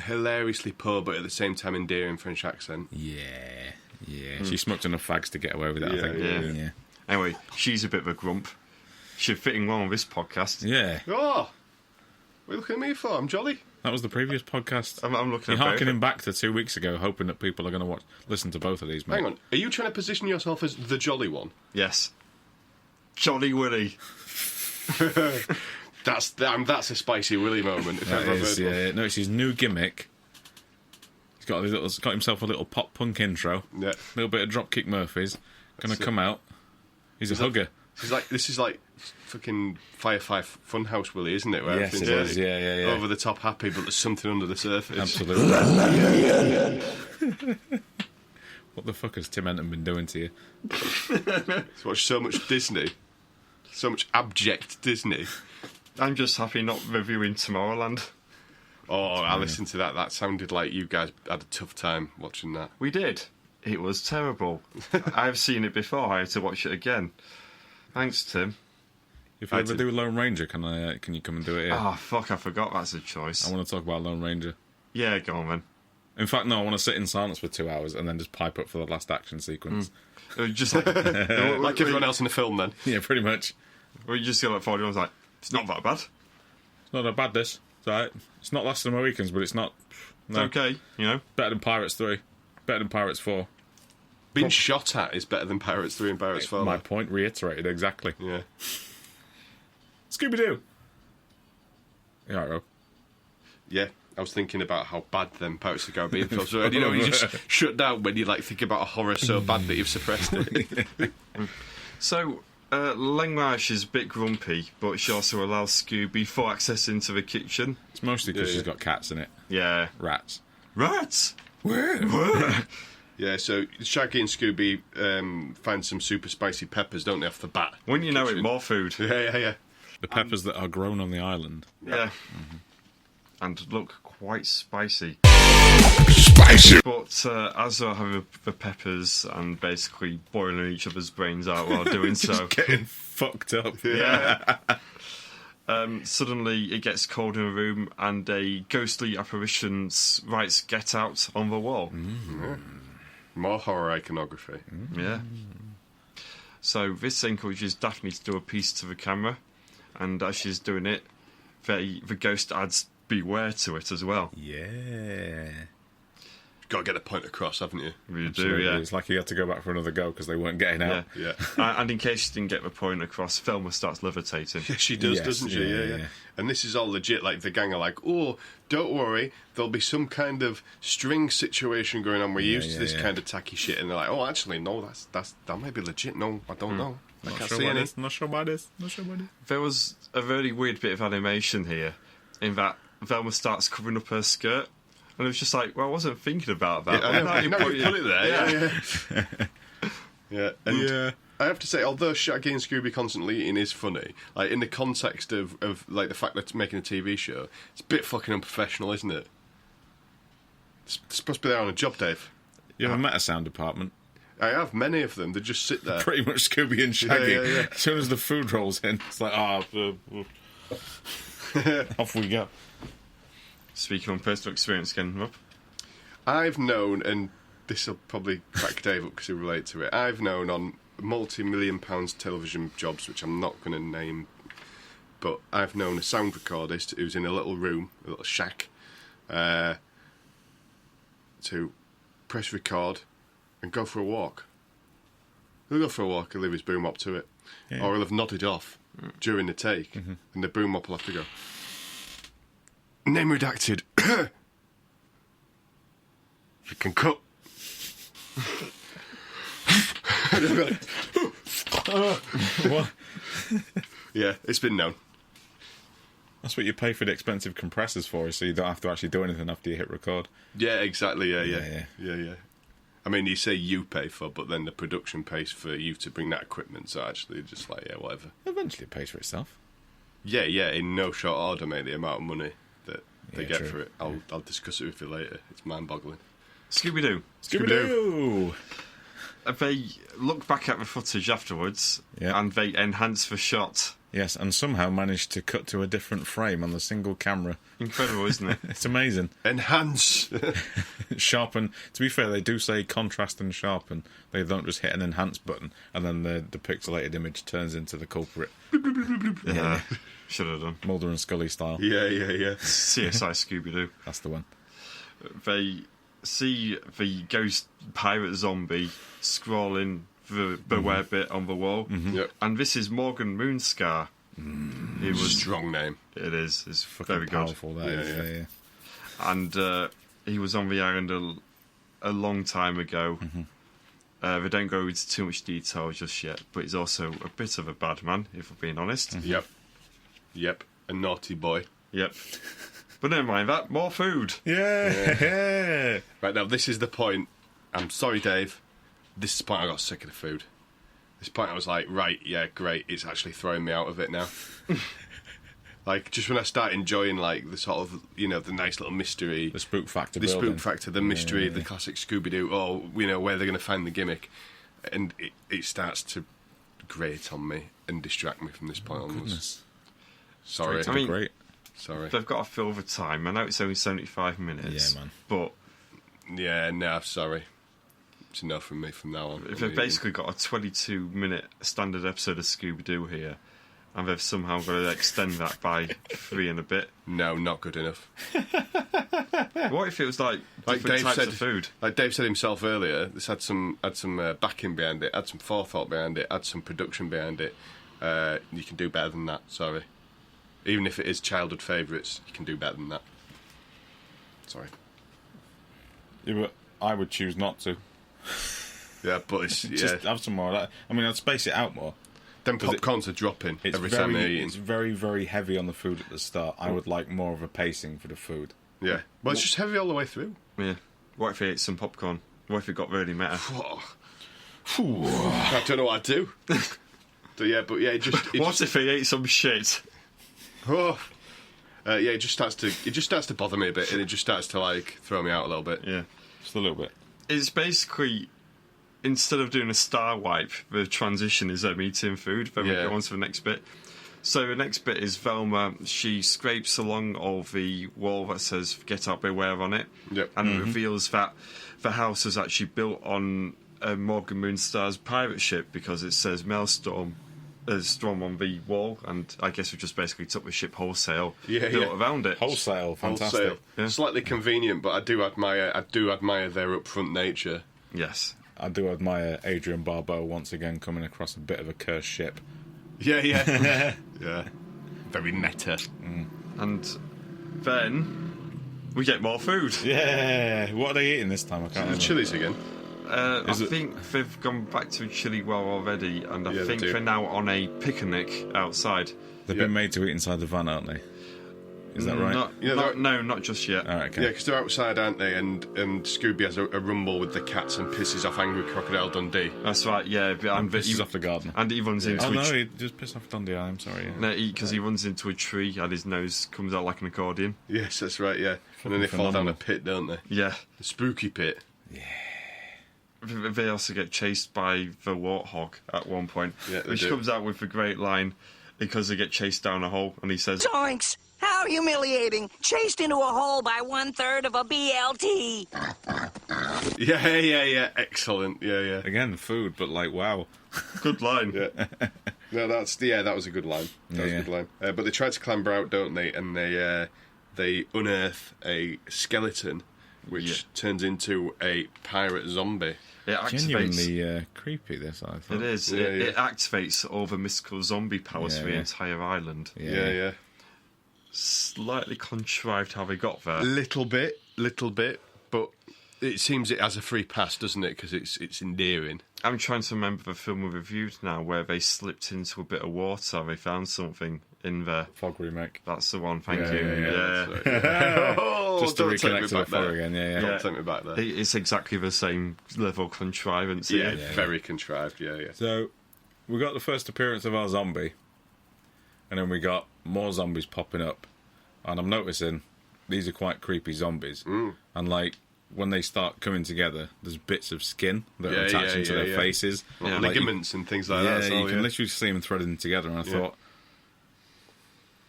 hilariously poor, but at the same time endearing French accent. Yeah. She smoked enough fags to get away with it, I think. Yeah. Anyway, she's a bit of a grump. She's fitting well on this podcast. Yeah. Oh! What are you looking at me for? I'm jolly. That was the previous podcast. I'm looking You're at harkening back to 2 weeks ago, hoping that people are going to listen to both of these, mate. Hang on. Are you trying to position yourself as the jolly one? Yes. Jolly Willy. That's a spicy Willy moment. If That ever I've is, heard one. yeah. No, it's his new gimmick. He's got himself a little pop punk intro. Yeah. A little bit of Dropkick Murphys. Going to come out. He's a hugger. This is like fucking Firefly Funhouse Willy, isn't it? Where Yes, it everything's is. like Yeah. over the top happy, but there's something under the surface. Absolutely. What the fuck has Tim Enton been doing to you? He's watched so much Disney. So much abject Disney. I'm just happy not reviewing Tomorrowland. Oh, I listened to that. That sounded like you guys had a tough time watching that. We did. It was terrible. I've seen it before. I had to watch it again. Thanks, Tim. If you ever do Lone Ranger, can you come and do it here? Oh, fuck, I forgot that's a choice. I want to talk about Lone Ranger. Yeah, go on, then. In fact, no, I want to sit in silence for 2 hours and then just pipe up for the last action sequence. Just like... Like everyone else in the film, then. Yeah, pretty much. We just get like 40 hours like, it's not that bad. It's not that bad, this. It's alright. It's not Last of the Mohicans, but it's not... No. It's okay, you know. Better than Pirates 3. Better than Pirates 4. Being shot at is better than Pirates 3 and Pirates 4. My point reiterated, exactly. Yeah. Scooby-Doo! Yeah, right, Rob. Yeah. I was thinking about how bad them Pirates of the Caribbean films were. And, you know, you just shut down when you think about a horror so bad that you've suppressed it. So, Lengmarsh is a bit grumpy, but she also allows Scooby full access into the kitchen. It's mostly because she's got cats in it. Yeah. Rats. Rats! Where? Yeah, so Shaggy and Scooby find some super spicy peppers, don't they, off the bat? When you know it, more food. Yeah. The peppers that are grown on the island. Yeah. And look quite spicy. Spicy! But as they're having the peppers and basically boiling each other's brains out while doing so. Getting fucked up. Yeah. Suddenly it gets cold in a room and a ghostly apparition writes "Get Out" on the wall. More horror iconography. Yeah. So this encourages Daphne to do a piece to the camera, and as she's doing it, the ghost adds "Beware" to it as well. Yeah. Got to get the point across, haven't you? You Absolutely. do, yeah. It's like he had to go back for another go because they weren't getting out. Yeah. And in case she didn't get the point across, Thelma starts levitating. Yeah, she does, Yes, doesn't she? yeah. And this is all legit. Like, the gang are like, oh, don't worry, there'll be some kind of string situation going on. We're used to this kind of tacky shit. And they're like, oh, actually, no, that might be legit. No, I don't know. I can't see any. Not sure about this. There was a really weird bit of animation here, in that Thelma starts covering up her skirt. And it was just like, well, I wasn't thinking about that. Yeah, I know you put it there. Yeah. And I have to say, although Shaggy and Scooby constantly eating is funny, like in the context of like the fact that it's making a TV show, it's a bit fucking unprofessional, isn't it? It's supposed to be there on a job, Dave. You ever met a sound department? I have many of them. They just sit there. Pretty much Scooby and Shaggy. Yeah. As soon as the food rolls in, it's like, off we go. Speaking on personal experience again, Rob. I've known, and this will probably crack Dave up because he'll relate to it, I've known on multi-million pounds television jobs, which I'm not going to name, but I've known a sound recordist who's in a little room, a little shack, to press record and go for a walk. He'll go for a walk, he'll leave his boom up to it. Yeah. Or he'll have nodded off during the take, and the boom up will have to go. Name redacted. You can cut. What? Yeah, it's been known. That's what you pay for the expensive compressors for, so you don't have to actually do anything after you hit record. Yeah, exactly. Yeah. I mean, you say you pay for, but then the production pays for you to bring that equipment. So actually, just like whatever. Eventually, it pays for itself. Yeah. In no short order, mate. The amount of money that they get true. for it. I'll discuss it with you later. It's mind-boggling. Scooby-Doo. Scooby-Doo! They look back at the footage afterwards, and they enhance the shot. Yes, and somehow managed to cut to a different frame on the single camera. Incredible, isn't it? It's amazing. Enhance! Sharpen. To be fair, they do say contrast and sharpen. They don't just hit an enhance button, and then the pixelated image turns into the culprit. Yeah. Should have done. Mulder and Scully style. Yeah. CSI Scooby-Doo. That's the one. They see the ghost pirate zombie scrolling the beware bit on the wall. Yep. And this is Morgan Moonscar. He was Strong name. It is. It's Fucking very good. powerful, that is. Yeah. And he was on the island a long time ago. They don't go into too much detail just yet, but he's also a bit of a bad man, if we're being honest. Yep. A naughty boy. Yep. But never mind that. More food. Yeah. Right, now, this is the point. I'm sorry, Dave. This is the point I got sick of the food. This point I was like, right, yeah, great. It's actually throwing me out of it now. Like, just when I start enjoying, like, the sort of, the nice little mystery. The spook factor. The building. spook factor, the mystery, the classic Scooby-Doo, where they're going to find the gimmick. And it starts to grate on me and distract me from this point onwards. Goodness. Sorry. I mean, Great. Sorry. They've got to fill the time. I know it's only 75 minutes. Yeah, man. But Yeah, no, sorry. It's enough from me from now on. they've basically got a 22-minute standard episode of Scooby-Doo here, and they've somehow got to extend that by 3 and a bit. No, not good enough. What if it was like different Dave types said, of food? Like Dave said himself earlier, this had some backing behind it, had some forethought behind it, had some production behind it. You can do better than that, sorry. Even if it is childhood favourites, you can do better than that. Sorry. Yeah, but I would choose not to. Yeah, but it's... Just have some more of that. I mean, I'd space it out more. Then popcorns are dropping every time they're eating. It's very, very heavy on the food at the start. I would like more of a pacing for the food. Yeah. Well, it's just heavy all the way through. Yeah. What if he ate some popcorn? What if it got really meta? I don't know what I'd do. It just... What if he ate some shit? It just starts to bother me a bit, and it just starts to like throw me out a little bit. Yeah. Just a little bit. It's basically, instead of doing a star wipe, the transition is them eating food, then we go on to the next bit. So the next bit is Velma. She scrapes along all the wall that says "Get Out, Beware" on it, and it reveals that the house is actually built on Morgan Moonstar's pirate ship because it says Maelstrom storm on the wall, and I guess we just basically took the ship wholesale, built around it. Wholesale, fantastic. Wholesale. Yeah. Slightly convenient, but I do admire their upfront nature. Yes. I do admire Adrian Barbeau once again coming across a bit of a cursed ship. Yeah. Yeah. Very meta. And then we get more food. Yeah. What are they eating this time? I can't The remember. chilies again. I think they've gone back to chili well already, and I Yeah, think they do. they're now on a picnic outside. They've been made to eat inside the van, aren't they? Is that right? No, not just yet. All right, okay. Yeah, because they're outside, aren't they? And Scooby has a rumble with the cats and pisses off angry Crocodile Dundee. That's right, yeah. And Pisses off the garden. And he runs into Oh a no, tree. he just pissed off Dundee. I'm sorry. Yeah. No, because he runs into a tree and his nose comes out like an accordion. Yes, that's right, yeah. And then they fall down a phenomenal. pit, don't they? Yeah. The spooky pit. They also get chased by the warthog at one point, Yeah, they which do. comes out with a great line because they get chased down a hole, and he says, Zoinks! How humiliating! Chased into a hole by 1/3 of a BLT. Yeah. Excellent. Yeah. Again, food, but like, wow. "Good line." Yeah. No, that was a good line. That was a good line. But they try to clamber out, don't they? And they unearth a skeleton, which turns into a pirate zombie. It activates. Genuinely creepy, this, I thought. It is. Yeah, It activates all the mystical zombie powers for the Yeah. entire island. Yeah. Slightly contrived how they got there. Little bit, but it seems it has a free pass, doesn't it? Because it's endearing. I'm trying to remember the film we reviewed now where they slipped into a bit of water. They found something in there. Fog remake. That's the one. Thank Yeah, you. yeah. That's right. Oh, Just to don't take me reconnect to the back fog there. again, yeah. Don't take me back there. It's exactly the same level contrivance. Yeah, here. very contrived. Yeah. So, we got the first appearance of our zombie, and then we got more zombies popping up. And I'm noticing these are quite creepy zombies. And, like, when they start coming together, there's bits of skin that are attaching to their faces. Like Like, ligaments and things like that. you can literally see them threading together. And I thought,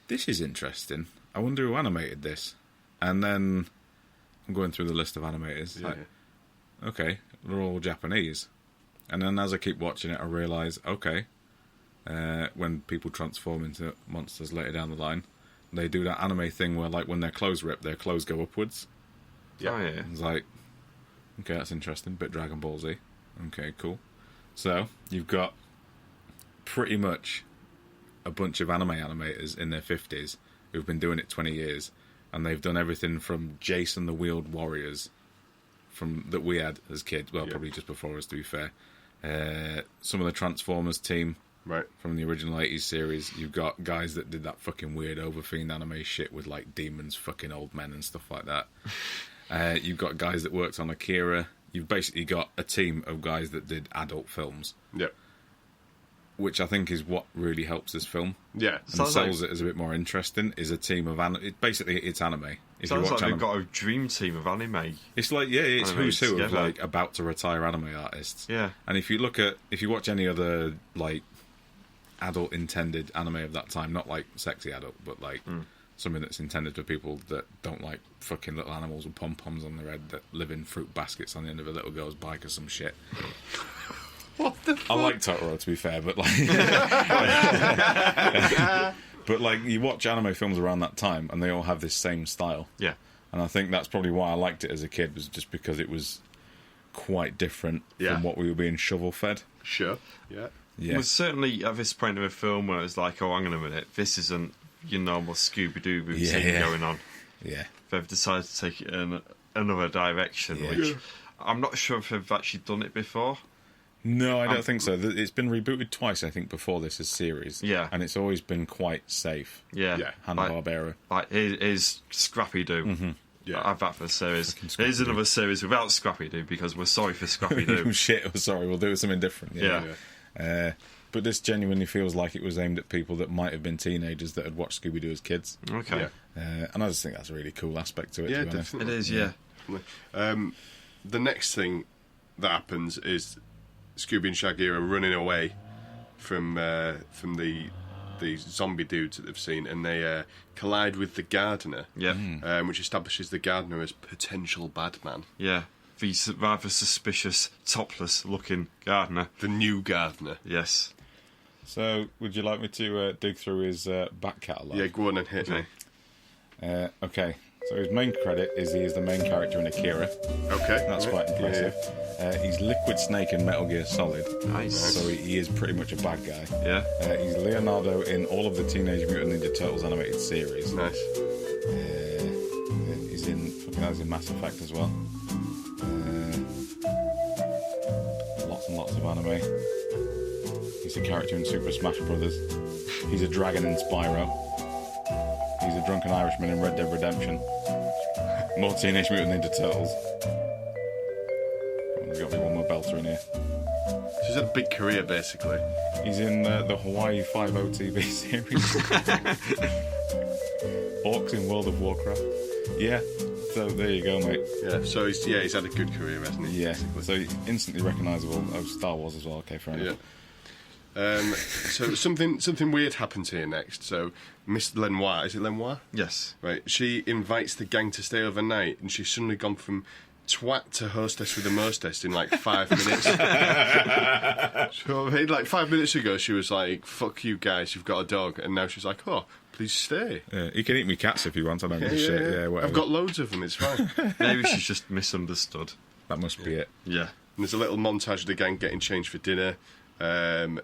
this is interesting. I wonder who animated this. And then I'm going through the list of animators. Okay, they're all Japanese. And then as I keep watching it, I realise, okay, when people transform into monsters later down the line, they do that anime thing where, like, when their clothes rip, their clothes go upwards. Yeah. Oh, yeah. It's like, okay, that's interesting. Bit Dragon Ball Z. Okay, cool. So, you've got pretty much a bunch of anime animators in their 50s who've been doing it 20 years, and they've done everything from Jason the Wheeled Warriors that we had as kids. Well, probably just before us, to be fair. Some of the Transformers team. Right. From the original 80s series, you've got guys that did that fucking weird Overfiend anime shit with, like, demons, fucking old men and stuff like that. You've got guys that worked on Akira. You've basically got a team of guys that did adult films. Yep. Which I think is what really helps this film. Yeah. And sells it as a bit more interesting, is a team of basically, it's anime. If Sounds you watch like anime, they've got a dream team of anime. it's like, it's who's who of, together. like, about to retire anime artists. Yeah. And if you watch any other, like, adult intended anime of that time, not like sexy adult, but like something that's intended for people that don't like fucking little animals with pom-poms on their head that live in fruit baskets on the end of a little girl's bike or some shit. What the fuck? I like Totoro, to be fair, but like but like, you watch anime films around that time and they all have this same style. Yeah. And I think that's probably why I liked it as a kid, was just because it was quite different from what we were being shovel fed. Sure. Yeah. Yeah. It was certainly at this point of the film where it was like, oh, hang on a minute, this isn't your normal Scooby-Doo we've seen going on. Yeah. They've decided to take it in another direction, which I'm not sure if they've actually done it before. No, I don't think so. It's been rebooted twice, I think, before this as series. Yeah. And it's always been quite safe. Yeah. Hanna-Barbera. Like, here's Scrappy-Doo. Mm-hmm. Yeah. I've that for a series. Here's another series without Scrappy-Doo, because we're sorry for Scrappy-Doo. Oh, shit, we're sorry, we'll do something different. But this genuinely feels like it was aimed at people that might have been teenagers that had watched Scooby-Doo as kids. Okay. And I just think that's a really cool aspect to it, Yeah, to be honest. definitely. It is, yeah. The next thing that happens is Scooby and Shaggy are running away from the these zombie dudes that they've seen, and they collide with the gardener. Yeah. Which establishes the gardener as potential bad man. Yeah. The rather suspicious, topless-looking gardener. The new gardener. Yes. So, would you like me to dig through his back catalogue? Yeah, go on and hit me. Okay. So his main credit is he is the main character in Akira. Okay. That's quite impressive. Yeah. He's Liquid Snake in Metal Gear Solid. Nice. So he is pretty much a bad guy. Yeah. He's Leonardo in all of the Teenage Mutant Ninja Turtles animated series. Nice. He's in Mass Effect as well. Lots and lots of anime. He's a character in Super Smash Brothers. He's a dragon in Spyro. He's a drunken Irishman in Red Dead Redemption. More Teenage Mutant Ninja Turtles. There's got to be one more belter in here. So he's had a big career, basically. He's in the Hawaii 5-0 TV series. Orcs in World of Warcraft. Yeah, so there you go, mate. Yeah, so he's had a good career, hasn't he? Yeah, so instantly recognisable. Oh, Star Wars as well. Okay, fair enough. Yeah. So something weird happens here next. So Miss Lenoir, is it Lenoir? Yes. Right. She invites the gang to stay overnight, and she's suddenly gone from twat to hostess with a mostess in like 5 minutes. So, like 5 minutes ago, she was like, "Fuck you guys, you've got a dog," and now she's like, "Oh, please stay." Yeah, he can eat me cats if he wants. I don't give a shit. Yeah, whatever. I've got loads of them. It's fine. Maybe she's just misunderstood. That must be it. Yeah. And there's a little montage of the gang getting changed for dinner. And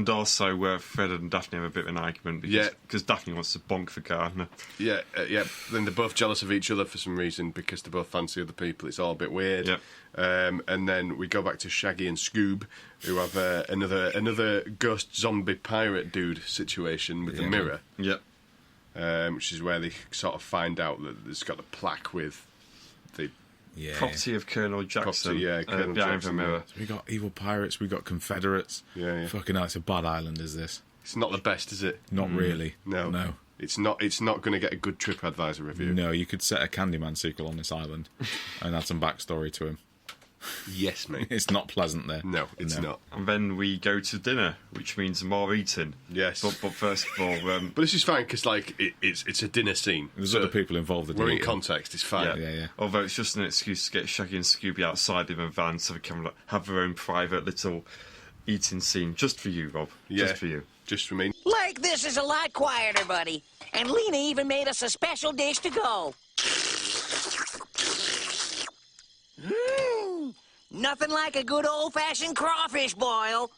also Fred and Daphne have a bit of an argument because Daphne wants to bonk the gardener. Yeah. Then they're both jealous of each other for some reason because they both fancy other people. It's all a bit weird. Yep. And then we go back to Shaggy and Scoob, who have another ghost zombie pirate dude situation with the mirror. Yep. Which is where they sort of find out that there's got a plaque with the property of Colonel Jackson. Colonel behind Jackson, the mirror. So we got evil pirates, we got Confederates. Yeah. Fucking hell, it's a bad island, is this? It's not the best, is it? Not really. No. It's not going to get a good TripAdvisor review. No, you could set a Candyman sequel on this island and add some backstory to him. Yes, mate. It's not pleasant there. No, it's not. And then we go to dinner, which means more eating. Yes. But first of all... but this is fine, because it's a dinner scene. There's other people involved. We're in context, it's fine. Yeah. Although it's just an excuse to get Shaggy and Scooby outside in a van so they can have their own private little eating scene. Just for you, Rob. Yeah. Just for you. Just for me. Like this is a lot quieter, buddy. And Lena even made us a special dish to go. Nothing like a good old-fashioned crawfish boil.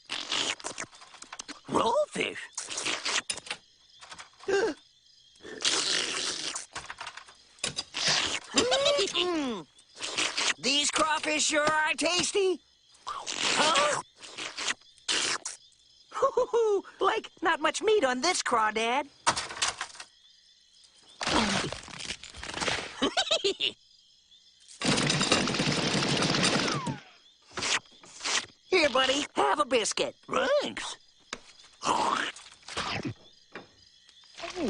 Rollfish? These crawfish sure are tasty. Huh? Like, not much meat on this crawdad. Here, buddy, have a biscuit. Thanks.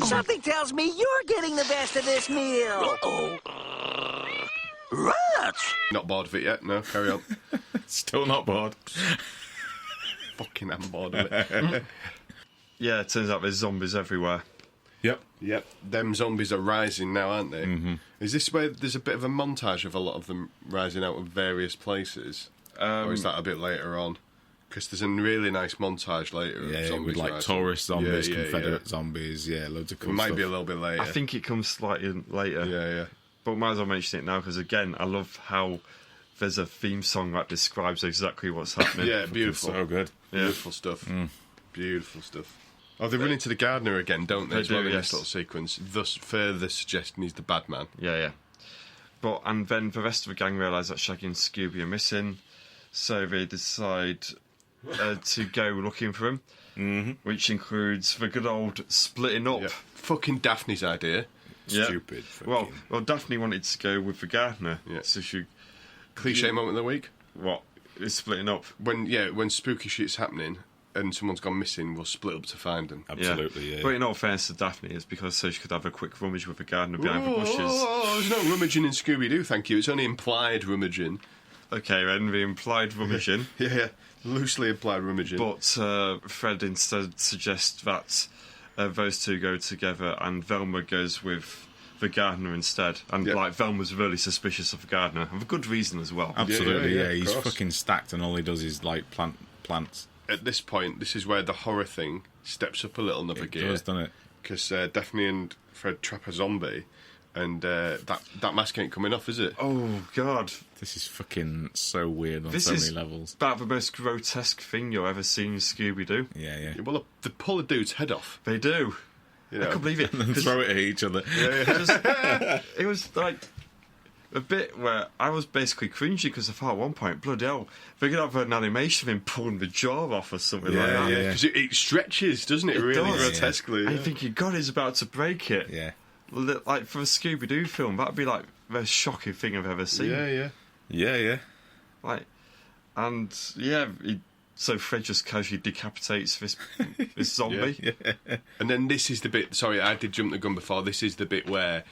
Something tells me you're getting the best of this meal. Uh-oh. Rats! Not bored of it yet? No, carry on. Still not bored. Fucking am bored of it. Yeah, it turns out there's zombies everywhere. Yep. Them zombies are rising now, aren't they? Mm-hmm. Is this where there's a bit of a montage of a lot of them rising out of various places? Or is that a bit later on? Because there's a really nice montage later of zombies with like rising. tourist zombies, Confederate zombies, loads of cool It might stuff. be a little bit later. I think it comes slightly later. Yeah. But might as well mention it now, because again, I love how there's a theme song that describes exactly what's happening. Yeah, beautiful. So good. Beautiful stuff. Beautiful stuff. Oh, they run into the gardener again, don't they? They As well do, in yes. this little sequence, thus further suggesting he's the bad man. Yeah. And then the rest of the gang realise that Shaggy and Scooby are missing, so they decide to go looking for him, which includes the good old splitting up. Yeah. Fucking Daphne's idea. Yeah. Stupid. Well, Daphne wanted to go with the gardener, Yeah. so she... Cliche moment of the week. What? Is splitting up. When spooky shit's happening and someone's gone missing, we'll split up to find them. Absolutely, yeah. But in all fairness to Daphne, it's because so she could have a quick rummage with the gardener behind the bushes. Oh, there's no rummaging in Scooby-Doo, thank you. It's only implied rummaging. Okay, then the implied rummaging. Yeah, loosely applied rummaging. But Fred instead suggests that those two go together, and Velma goes with the gardener instead. And like Velma's really suspicious of the gardener, and for good reason as well. Absolutely, Yeah, he's of course. fucking stacked, and all he does is like plants. At this point, this is where the horror thing steps up a little another It gear. does, doesn't it? Because Daphne and Fred trap a zombie, and that mask ain't coming off, is it? Oh God, This is fucking so weird on this so is many levels. about the most grotesque thing you've ever seen in Scooby-Doo. Yeah. Well, they pull a dude's head off. They do. You know? I can't believe it. And then 'Cause throw it at each other. it was like a bit where I was basically cringy because I thought at one point, bloody hell, they could have an animation of him pulling the jaw off or something like that. Yeah. Because it stretches, doesn't it? It Really does. grotesquely. And Yeah. you think, God, he's about to break it. Yeah. Like for a Scooby-Doo film, that'd be like the most shocking thing I've ever seen. Yeah. Like, and so Fred just casually decapitates this zombie. And then this is the bit. Sorry, I did jump the gun before. This is the bit where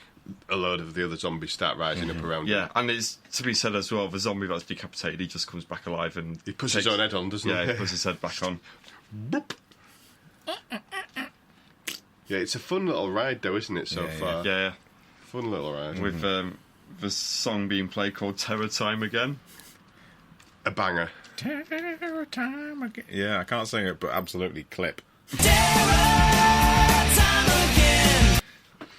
a load of the other zombies start rising up around him. Yeah, and it's to be said as well, the zombie that's decapitated, he just comes back alive and He puts his own head on, doesn't he? Yeah, he puts his head back on. Boop. Yeah, it's a fun little ride, though, isn't it? So far, Yeah, fun little ride with the song being played called Terror Time again. a banger. Terror time again. Yeah, I can't sing it, but absolutely clip.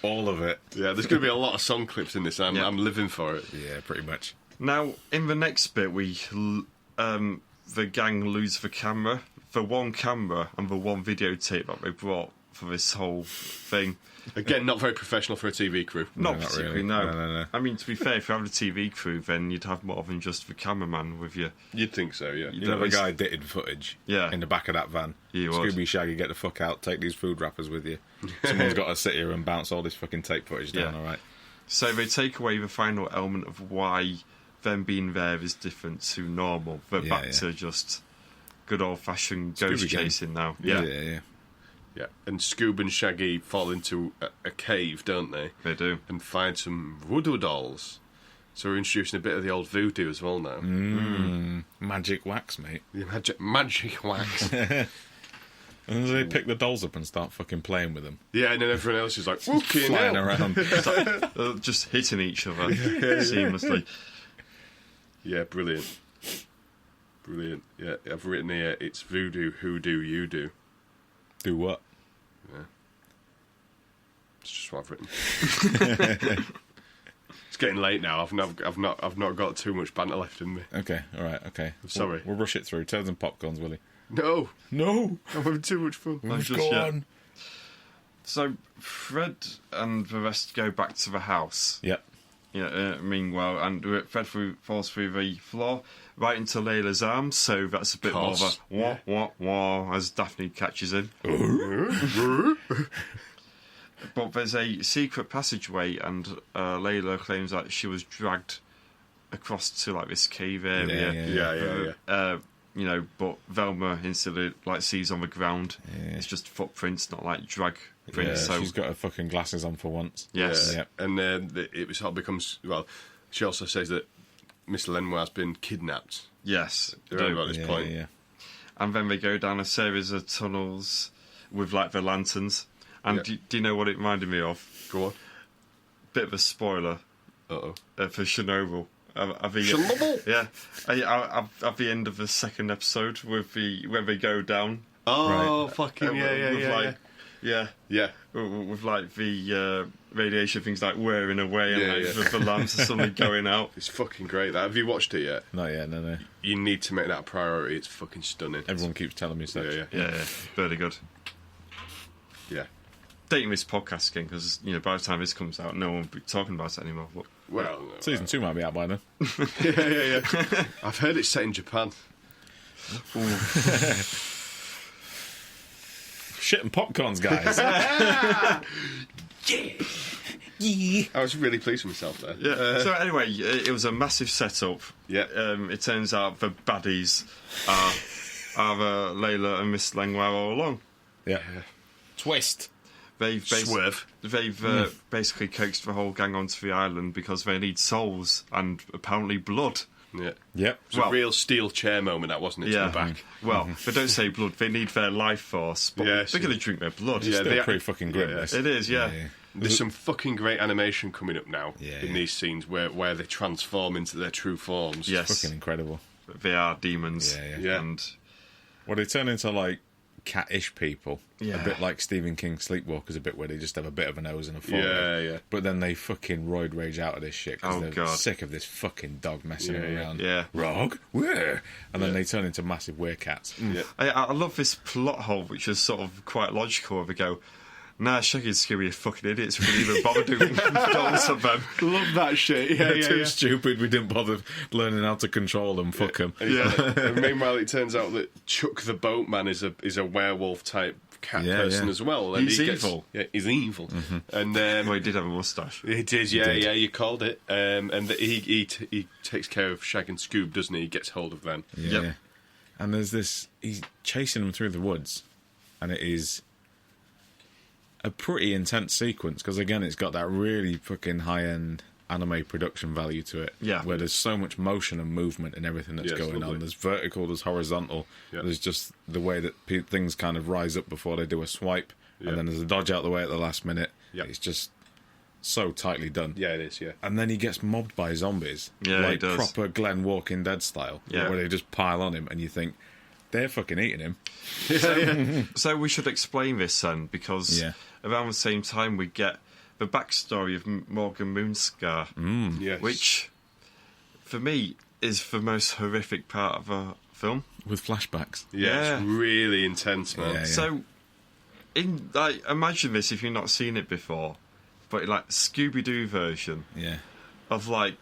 All of it. Yeah, there's going to be a lot of song clips in this. I'm living for it. Yeah, pretty much. Now, in the next bit, the gang lose the camera, the one camera and the one videotape that they brought for this whole thing. Again, not very professional for a TV crew. Not not particularly, really. no. No. I mean, to be fair, if you have a TV crew, then you'd have more than just the cameraman with you. You'd think so, yeah. You know the guy edited footage Yeah. in the back of that van. He would. Scooby Shaggy, get the fuck out, take these food wrappers with you. Someone's got to sit here and bounce all this fucking tape footage down, Yeah. alright? So they take away the final element of why them being there is different to normal. They're Yeah, back yeah. to just good old-fashioned ghost Scooby gang. chasing now. Yeah. Yeah, and Scoob and Shaggy fall into a cave, don't they? They do. And find some voodoo dolls. So we're introducing a bit of the old voodoo as well now. Magic wax, mate. The magic wax. And then they pick the dolls up and start fucking playing with them. Yeah, and then everyone else is like, fucking Flying hell. around. It's like, just hitting each other seamlessly. Yeah, brilliant. Brilliant. Yeah, I've written here, it's voodoo, hoodoo, you do. Do what? It's just what I've written. It's getting late now. I've not got too much banter left in me. Okay, alright, okay. Sorry. We'll rush it through. Turns and popcorns, Willie. No, No! I'm having too much fun. Just Go yet. on! So Fred and the rest go back to the house. Yep. Yeah. Meanwhile, and Fred falls through the floor right into Layla's arms. So that's a bit more of Course. a wah wah wah as Daphne catches him. But there's a secret passageway, and Layla claims that she was dragged across to like this cave area. Yeah. But Velma instantly sees on the ground. Yeah. It's just footprints, not like drag Yeah, prints. So she's got her fucking glasses on for once. yes, Yeah. And then it sort of becomes, well, she also says that Miss Lenoir's been kidnapped yes, they around do. about this point. Yeah. And then they go down a series of tunnels with the lanterns. And Yeah. do you know what it reminded me of? Go on. Bit of a spoiler Uh-oh. for Chernobyl. Chernobyl? Yeah, at the end of the second episode when they go down. Oh, fucking Yeah, yeah. with the radiation things wearing away and Yeah. the lamps are suddenly going out. It's fucking great. That. Have you watched it yet? Not yet, no. You need to make that a priority. It's fucking stunning. Everyone keeps telling me so. Yeah. Yeah, very good. Yeah. Dating this podcast again because by the time this comes out, no one will be talking about it anymore. But Well, Season 2 might be out by then. yeah. I've heard it's set in Japan. Shit and popcorns, guys. I was really pleased with myself there. yeah. So anyway, it was a massive setup. Yeah. It turns out the baddies are Layla and Miss Lenoir all along. Yeah. Twist. Swerve. They've basically coaxed the whole gang onto the island because they need souls and apparently blood. Yeah. Yep. It's a real steel chair moment, that wasn't it, to the back. Well, they don't say blood, they need their life force, but they're going to drink their blood. It's still they- pretty fucking grim. yeah. this. It is, yeah. There's some fucking great animation coming up now Yeah, in yeah. these scenes where they transform into their true forms. Yes. Fucking incredible. They are demons. Yeah. And Well, they turn into like cat-ish people. Yeah. A bit like Stephen King's Sleepwalkers, a bit where they just have a bit of a nose and a forehead. Yeah. But then they fucking roid rage out of this shit because Oh, they're God. sick of this fucking dog messing around. Yeah. Rog? Where? And then they turn into massive werecats. Yeah. I love this plot hole, which is sort of quite logical, where they go, nah, Shaggy and Scooby are fucking idiots. We didn't even bother doing dolls of them. Love that shit. They're too stupid. We didn't bother learning how to control them. Fuck them. And meanwhile, it turns out that Chuck the Boatman is a werewolf type cat person as well. And He's he gets- evil. Yeah, he's evil. And Well, he did have a moustache. it is, yeah, you called it. And he takes care of Shag and Scoob, doesn't he? He gets hold of them. Yeah. Yep. And there's this. He's chasing them through the woods, and it is a pretty intense sequence because again, it's got that really fucking high-end anime production value to it. Yeah. Where there's so much motion and movement in everything that's Yeah, it's going lovely. on. There's vertical, there's horizontal. Yeah. There's just the way that things kind of rise up before they do a swipe, Yeah. and then there's a dodge out the way at the last minute. Yeah. It's just so tightly done. Yeah, it is, yeah. And then he gets mobbed by zombies. Yeah, he like does. proper Glenn Walking Dead style. Yeah. Where they just pile on him and you think, they're fucking eating him. So we should explain this then, because Yeah. around the same time we get the backstory of Morgan Moonscar, Yes. which, for me, is the most horrific part of a film. With flashbacks. Yeah, it's really intense, man. Yeah, yeah. So, imagine this if you've not seen it before, but like Scooby-Doo version Yeah. of like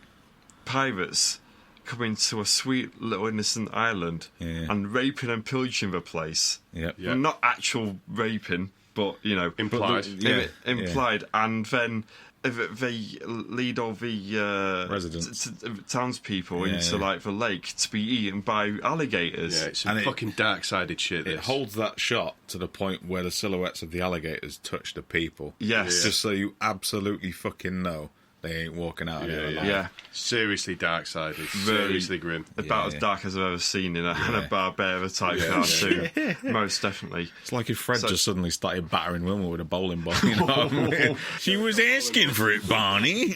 pirates coming to a sweet little innocent island Yeah. and raping and pillaging the place. Yep. Yeah. Not actual raping, but you know, Implied. Yeah. implied, and then they lead all the Residents. townspeople Yeah, into yeah. like the lake to be eaten by alligators. Yeah, it's some And it- fucking dark-sided shit, It this. holds that shot to the point where the silhouettes of the alligators touch the people. Yes. Just so you absolutely fucking know they ain't walking out of there alive. Yeah. Seriously dark-sided. Very- Seriously grim. About Yeah. as dark as I've ever seen in a Hanna-Barbera type cartoon. Most definitely. It's like if Fred So- just suddenly started battering Wilma with a bowling ball. You know what I mean? She was asking for it, Barney.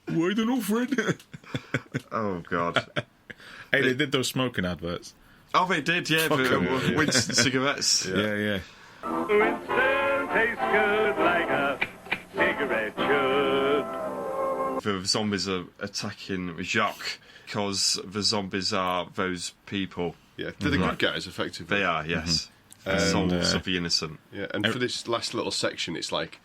Why don't know, Fred? Oh, God. Hey, they did those smoking adverts. Oh, they did, yeah. Fuck 'em. Winston cigarettes. Yeah. Winston tastes good like a cigarette should. The zombies are attacking Jacques because the zombies are those people. Yeah, they're the good guys, effectively. They are, yes. The souls of the innocent. Yeah, and for this last little section, it's like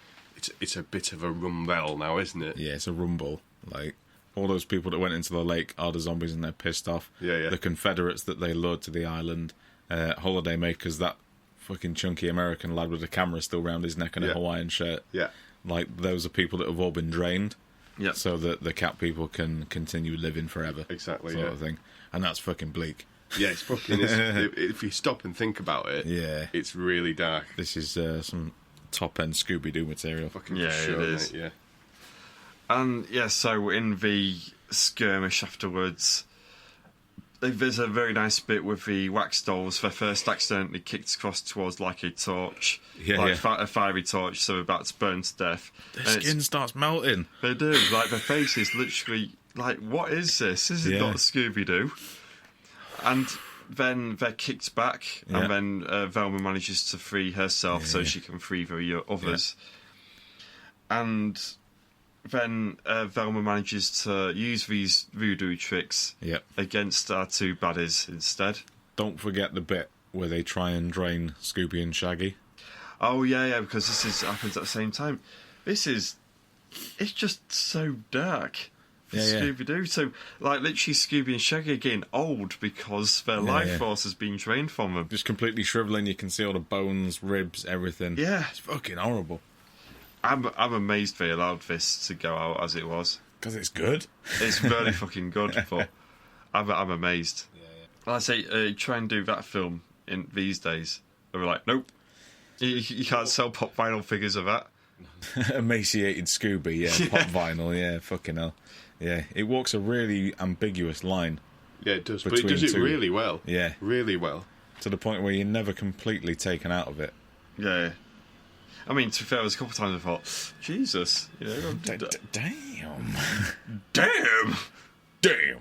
it's a bit of a rumble now, isn't it? Yeah, it's a rumble. Like, all those people that went into the lake are the zombies and they're pissed off. Yeah. The Confederates that they lured to the island. Holiday makers, that fucking chunky American lad with a camera still round his neck and a Yeah. Hawaiian shirt. Yeah. Like, those are people that have all been drained. Yeah. So that the cat people can continue living forever. Exactly, Sort yeah. of thing. And that's fucking bleak. Yeah, it's fucking. If you stop and think about it, Yeah. it's really dark. This is some top-end Scooby-Doo material. Fucking Yeah, for sure, it is. mate, yeah. And, yeah, so in the skirmish afterwards, there's a very nice bit with the wax dolls. They're first accidentally kicked across towards like a torch, Yeah. a fiery torch, so they're about to burn to death. Their And it's- skin starts melting. They do. Like, their face is literally like, what is this? This is Yeah. not Scooby-Doo. And then they're kicked back, Yeah. and then Velma manages to free herself so Yeah. she can free the others. And then Velma manages to use these voodoo tricks Yep. against our two baddies instead. Don't forget the bit where they try and drain Scooby and Shaggy. Oh, yeah, because happens at the same time. It's just so dark. Yeah, yeah. Scooby-Doo. So, like, literally Scooby and Shaggy are getting old because their life yeah. force has been drained from them. Just completely shriveling. You can see all the bones, ribs, everything. Yeah. It's fucking horrible. I'm amazed they allowed this to go out as it was. Because it's good. It's really fucking good, but I'm amazed. Like I say, try and do that film in these days. They were like, nope. You can't sell pop vinyl figures of that. Emaciated Scooby, yeah. Pop vinyl, yeah. Fucking hell. Yeah. It walks a really ambiguous line Yeah, it does. But it does it really well. Yeah. Really well. To the point where you're never completely taken out of it. Yeah. I mean, to be fair, there's a couple of times I thought, Jesus, you know, Damn. damn. Damn.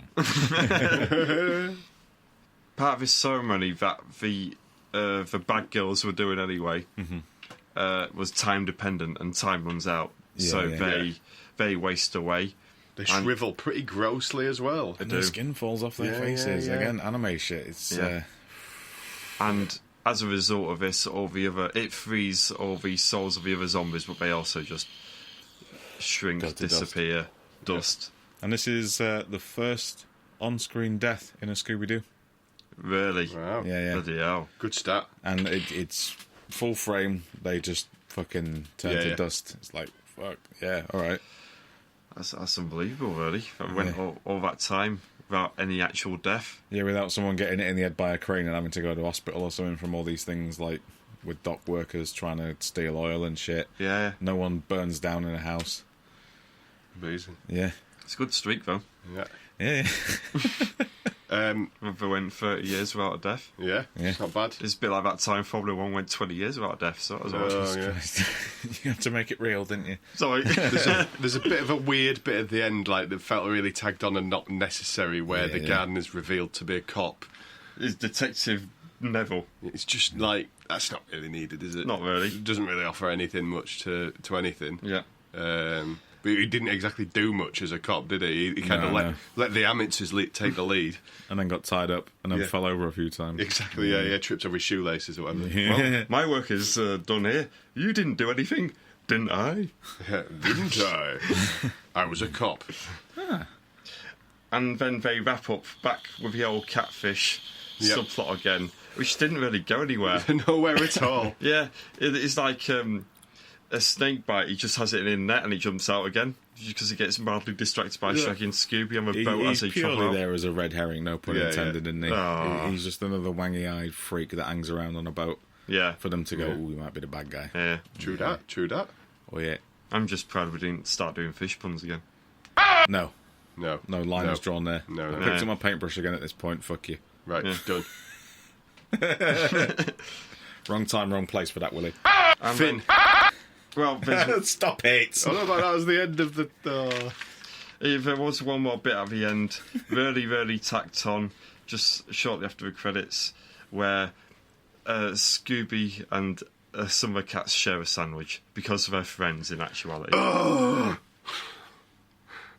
Part of his ceremony that the bad girls were doing anyway was time dependent, and time runs out, they waste away. They shrivel pretty grossly as well. And their skin falls off their faces. Again, anime shit. It's and as a result of this, it frees all the souls of the other zombies, but they also just shrink, disappear, dust. And this is the first on-screen death in a Scooby-Doo. Really? Wow. Yeah. Bloody hell. Good stat. And it's full frame. They just fucking turn to dust. It's like, fuck, yeah, all right. That's unbelievable, really. That went all that time without any actual death. Yeah, without someone getting it in the head by a crane and having to go to hospital or something from all these things, like with dock workers trying to steal oil and shit. Yeah. No one burns down in a house. Amazing. Yeah. It's a good streak, though. Yeah. Yeah. They went 30 years without a death. Yeah. It's not bad. It's a bit like that time Formula 1 went 20 years without a death. So that was You had to make it real, didn't you? Sorry. There's a bit of a weird bit at the end, like that felt really tagged on and not necessary, where the gardener's revealed to be a cop. It's Detective Neville. It's just like, that's not really needed, is it? Not really. It doesn't really offer anything much to anything. Yeah. But he didn't exactly do much as a cop, did he? He kind of let the amateurs take the lead. And then got tied up and then fell over a few times. Exactly, yeah. Tripped over his shoelaces or whatever. Well, my work is done here. You didn't do anything, didn't I? Didn't I? I was a cop. And then they wrap up back with the old catfish subplot again, which didn't really go anywhere. Nowhere at all. Yeah, it's like a snake bite. He just has it in a net and he jumps out again because he gets mildly distracted by Shaggy and Scooby on the boat as He's they travel purely out. there as a red herring, no pun intended, isn't he? Oh. He's just another wangy-eyed freak that hangs around on a boat. Yeah. For them to go, ooh, he might be the bad guy. Yeah. True that. Oh, yeah. I'm just proud we didn't start doing fish puns again. No, line was drawn there. No. I picked up my paintbrush again at this point, fuck you. Right, done. Wrong time, wrong place for that, Willie. Finn. Well, stop it. I thought that was the end of the... There was one more bit at the end, really, really tacked on, just shortly after the credits, where Scooby and some of the cats share a sandwich because they're friends in actuality.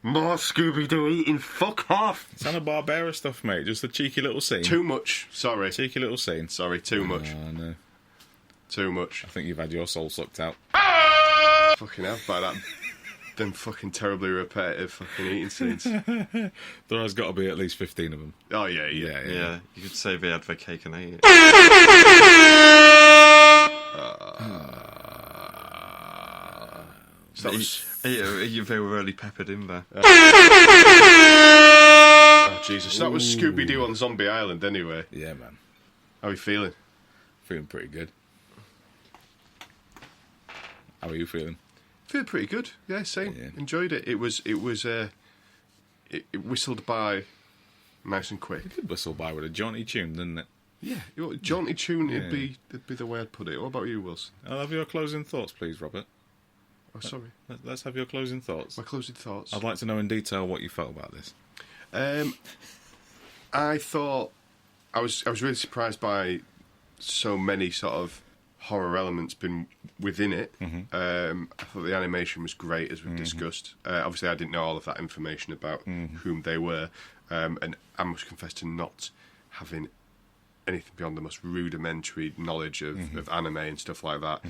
More Scooby-Doo eating, fuck off! It's Hanna-Barbera stuff, mate. Just a cheeky little scene. Too much, sorry. Cheeky little scene. Sorry, too much. Oh, no. Too much. I think you've had your soul sucked out. Fucking hell, by that... them fucking terribly repetitive fucking eating scenes. There has got to be at least 15 of them. Oh, yeah. Yeah, you could say they had their cake and ate it. They were really peppered in there. Oh, Jesus. That was Scooby-Doo on Zombie Island, anyway. Yeah, man. How are you feeling? Feeling pretty good. How are you feeling? Feel pretty good. Yeah, same. Yeah. Enjoyed it. It whistled by nice and quick. It did whistle by with a jaunty tune, didn't it? Yeah, jaunty tune. It'd be the way I'd put it. What about you, Wilson? I'll have your closing thoughts, please, Robert. Oh, sorry. Let's have your closing thoughts. My closing thoughts. I'd like to know in detail what you felt about this. I thought I was really surprised by so many sort of horror elements been within it. I thought the animation was great, as we've discussed. Obviously, I didn't know all of that information about whom they were, and I must confess to not having anything beyond the most rudimentary knowledge of anime and stuff like that.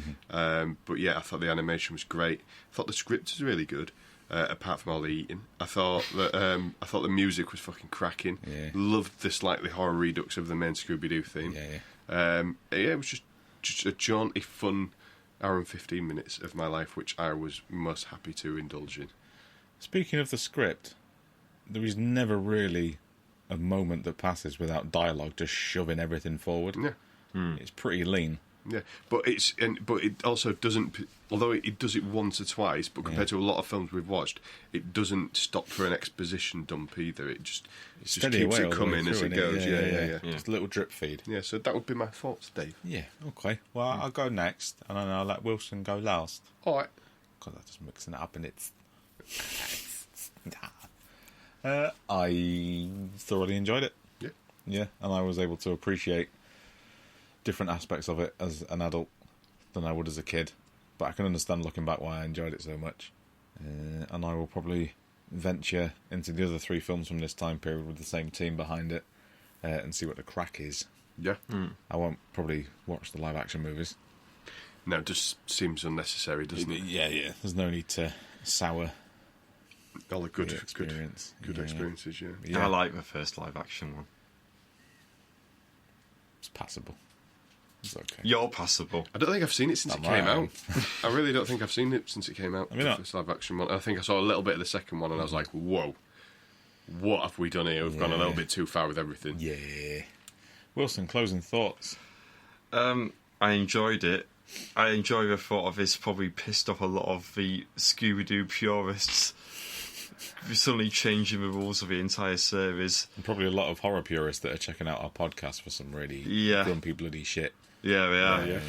But yeah, I thought the animation was great. I thought the script was really good. Apart from all the eating, I thought the music was fucking cracking. Yeah. Loved the slightly horror redux of the main Scooby-Doo theme. It was just a jaunty, fun hour and 15 minutes of my life, which I was most happy to indulge in. Speaking of the script, there is never really a moment that passes without dialogue just shoving everything forward. Yeah. It's pretty lean. Yeah, but it also doesn't. Although it does it once or twice, but compared to a lot of films we've watched, it doesn't stop for an exposition dump either. It just keeps it coming as it goes. Yeah. Just a little drip feed. Yeah, so that would be my thoughts, Dave. Yeah, okay. Well, I'll go next, and then I'll let Wilson go last. All right. Because I'm just mixing it up, and it's... I thoroughly enjoyed it. Yeah. Yeah, and I was able to appreciate different aspects of it as an adult than I would as a kid. But I can understand looking back why I enjoyed it so much. And I will probably venture into the other 3 films from this time period with the same team behind it and see what the crack is. Yeah. I won't probably watch the live action movies. No, it just seems unnecessary, doesn't it? Yeah. There's no need to sour all the good experience. Good experiences, yeah. I like the first live action one. It's passable. It's okay. You're passable. I don't think I've seen it since it came out. I really don't think I've seen it since it came out. The first live action one. I think I saw a little bit of the second one, and I was like, "Whoa, what have we done here? We've gone a little bit too far with everything." Yeah. Wilson, closing thoughts. I enjoyed it. I enjoy the thought of this probably pissed off a lot of the Scooby-Doo purists. We're suddenly changing the rules of the entire series. And probably a lot of horror purists that are checking out our podcast for some really grumpy bloody shit. Yeah, we are. Yeah.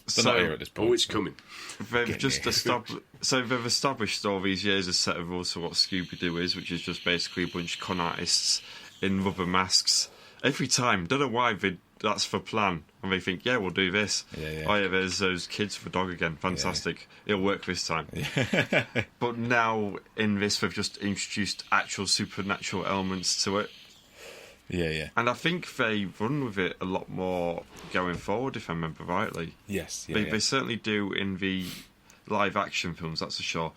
So not here at this point. Oh, it's coming. They've just established all these years a set of rules for what Scooby-Doo is, which is just basically a bunch of con artists in rubber masks. Every time, don't know why that's the plan, and they think, yeah, we'll do this. Yeah. Oh yeah, there's those kids with a dog again. Fantastic, it'll work this time. But now in this, they've just introduced actual supernatural elements to it. Yeah. And I think they run with it a lot more going forward, if I remember rightly. Yes, They certainly do in the live action films, that's for sure.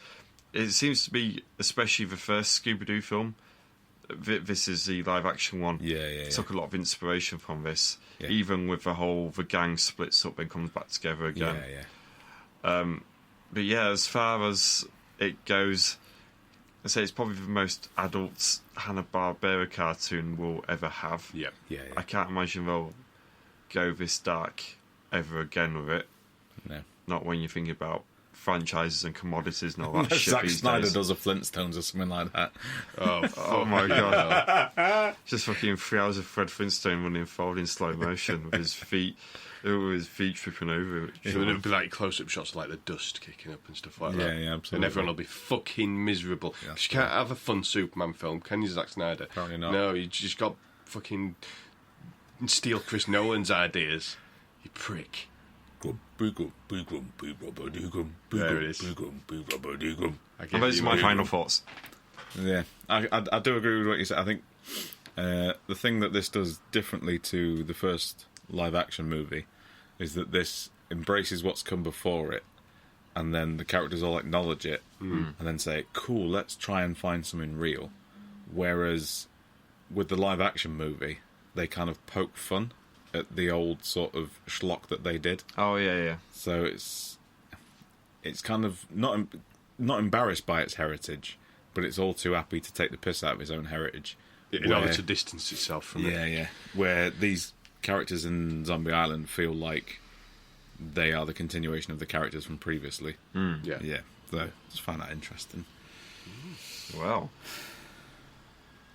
It seems to be, especially the first Scooby-Doo film, this is the live action one. Yeah. Took a lot of inspiration from this, Yeah. even with the gang splits up and comes back together again. Yeah. But yeah, as far as it goes, I say it's probably the most adult Hanna-Barbera cartoon we'll ever have. Yeah. I can't imagine they'll go this dark ever again with it. No. Not when you're thinking about franchises and commodities and all that shit Zack these Snyder days. does a Flintstones or something like that. Oh my god. Just fucking 3 hours of Fred Flintstone running forward in slow motion with his feet tripping over it. So it'll be like close-up shots, like the dust kicking up and stuff like that. Yeah, absolutely. And everyone will be fucking miserable. Yeah, 'Cause you can't have a fun Superman film, can you, Zack Snyder? Apparently not. No, you just got fucking steal Chris Nolan's ideas. You prick. There it is. And those are my final thoughts. Yeah, I do agree with what you said. I think the thing that this does differently to the first live-action movie is that this embraces what's come before it, and then the characters all acknowledge it, and then say, cool, let's try and find something real. Whereas with the live-action movie, they kind of poke fun at the old sort of schlock that they did. Oh, yeah. So it's kind of not embarrassed by its heritage, but it's all too happy to take the piss out of its own heritage. In order to distance itself from it. Yeah. Where these characters in Zombie Island feel like they are the continuation of the characters from previously. Yeah. So I just find that interesting. Well.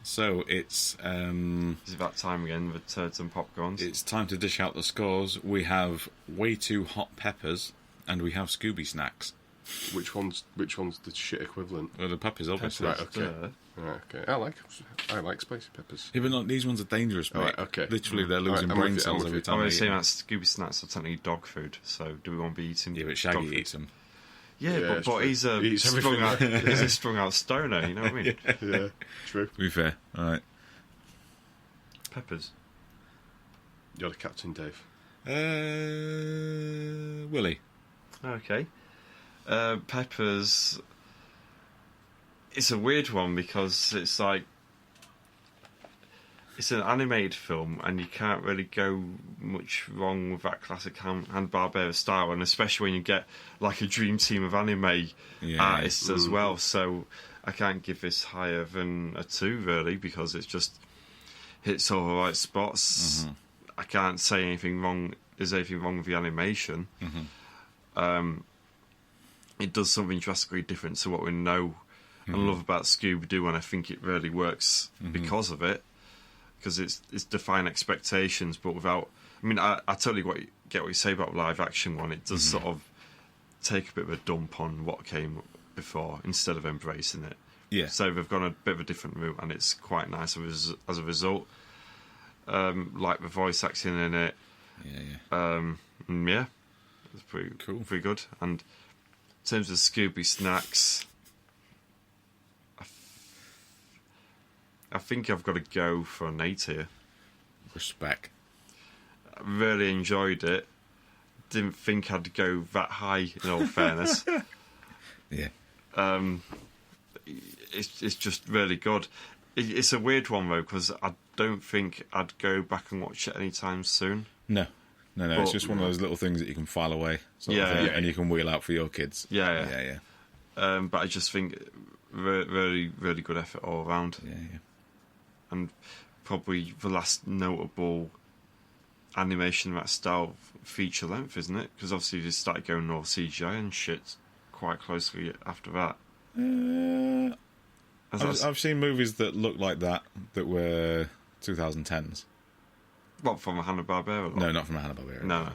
So it's... Is it that time again with turds and popcorns? It's time to dish out the scores. We have way too hot peppers, and we have Scooby snacks. Which one's the shit equivalent? Well, the peppers, obviously. Right, okay. I like spicy peppers. Yeah, but not, these ones are dangerous, mate. Right, okay. Literally, they're losing brain cells every time I'm they saying eat. that Scooby snacks are technically dog food, so do we want to be eating Yeah, but dog Shaggy food? eats them. Yeah, but he's a He eats strung out, everything. he's a strung out stoner, you know what I mean? Yeah, true. To be fair. All right. Peppers. You're the captain, Dave. Willie. Okay. Peppers. It's a weird one because it's like it's an animated film, and you can't really go much wrong with that classic Hanna-Barbera style, and especially when you get like a dream team of anime artists as well. So I can't give this higher than a 2 really, because it's just hits all the right spots. I can't say anything wrong there's anything wrong with the animation. It does something drastically different to what we know and love about Scooby-Doo, and I think it really works because of it. Because it's defying expectations, but without... I mean, I totally get what you say about live action one. It does sort of take a bit of a dump on what came before instead of embracing it. Yeah. So they've gone a bit of a different route, and it's quite nice as a result. Like the voice acting in it. Yeah, it's pretty Cool. pretty good. And in terms of Scooby Snacks, I think I've got to go for an 8 here. Respect. I really enjoyed it. Didn't think I'd go that high, in all fairness. Yeah. It's just really good. It's a weird one, though, because I don't think I'd go back and watch it anytime soon. No. It's But- just one of those little things that you can file away, sort of Yeah, thing, yeah. and you can wheel out for your kids. Yeah. But I just think really, really good effort all around. Yeah. And probably the last notable animation that style feature length, isn't it? Because obviously they started going all CGI and shit quite closely after that. I've seen movies that look like that were 2010s. What, from a Hanna-Barbera? No, not from Hanna-Barbera. No.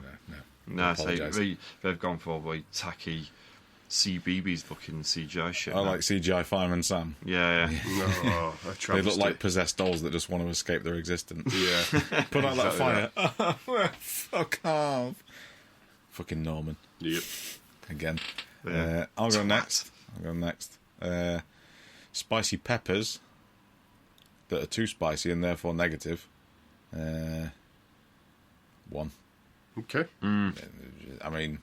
I So apologise. they've gone for like tacky CBeebies looking CGI shit. I now. like CGI Fireman Sam. Yeah. No, a They travesty. look like possessed dolls that just want to escape their existence. Yeah. Put out that Exactly fire. Fuck off. Fucking Norman. Yep. Again. Yeah. I'll go Twat. next. Spicy peppers that are too spicy and therefore negative. 1. Okay. I mean,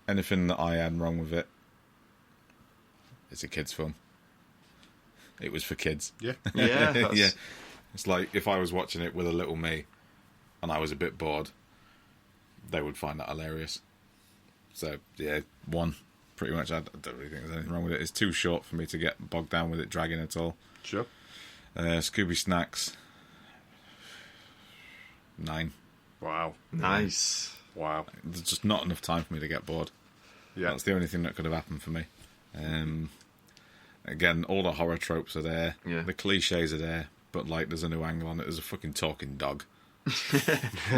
anything that I had wrong with it, it's a kids' film. It was for kids. Yeah. Yeah. That's, Yeah. It's like if I was watching it with a little me and I was a bit bored, they would find that hilarious. So, yeah, 1. Pretty much, I don't really think there's anything wrong with it. It's too short for me to get bogged down with it dragging at all. Sure. Scooby Snacks, 9. Wow. Nice. Wow. There's just not enough time for me to get bored. Yeah. That's the only thing that could have happened for me. Again, all the horror tropes are there. Yeah. The cliches are there. But, like, there's a new angle on it. There's a fucking talking dog.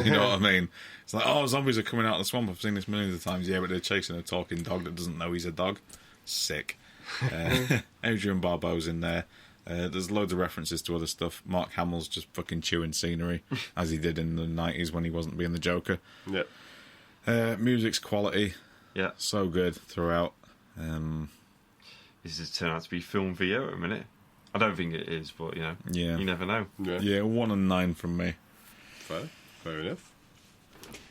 You know what I mean? It's like, oh, zombies are coming out of the swamp. I've seen this millions of times. Yeah, but they're chasing a talking dog that doesn't know he's a dog. Sick. Adrian Barbeau's in there. There's loads of references to other stuff. Mark Hamill's just fucking chewing scenery, as he did in the 90s when he wasn't being the Joker. Yeah. Music's quality. Yeah. So good throughout. This has turned out to be film VO at a minute. I don't think it is, but, you know, Yeah. you never know. Yeah, 1 and 9 from me. Fair enough.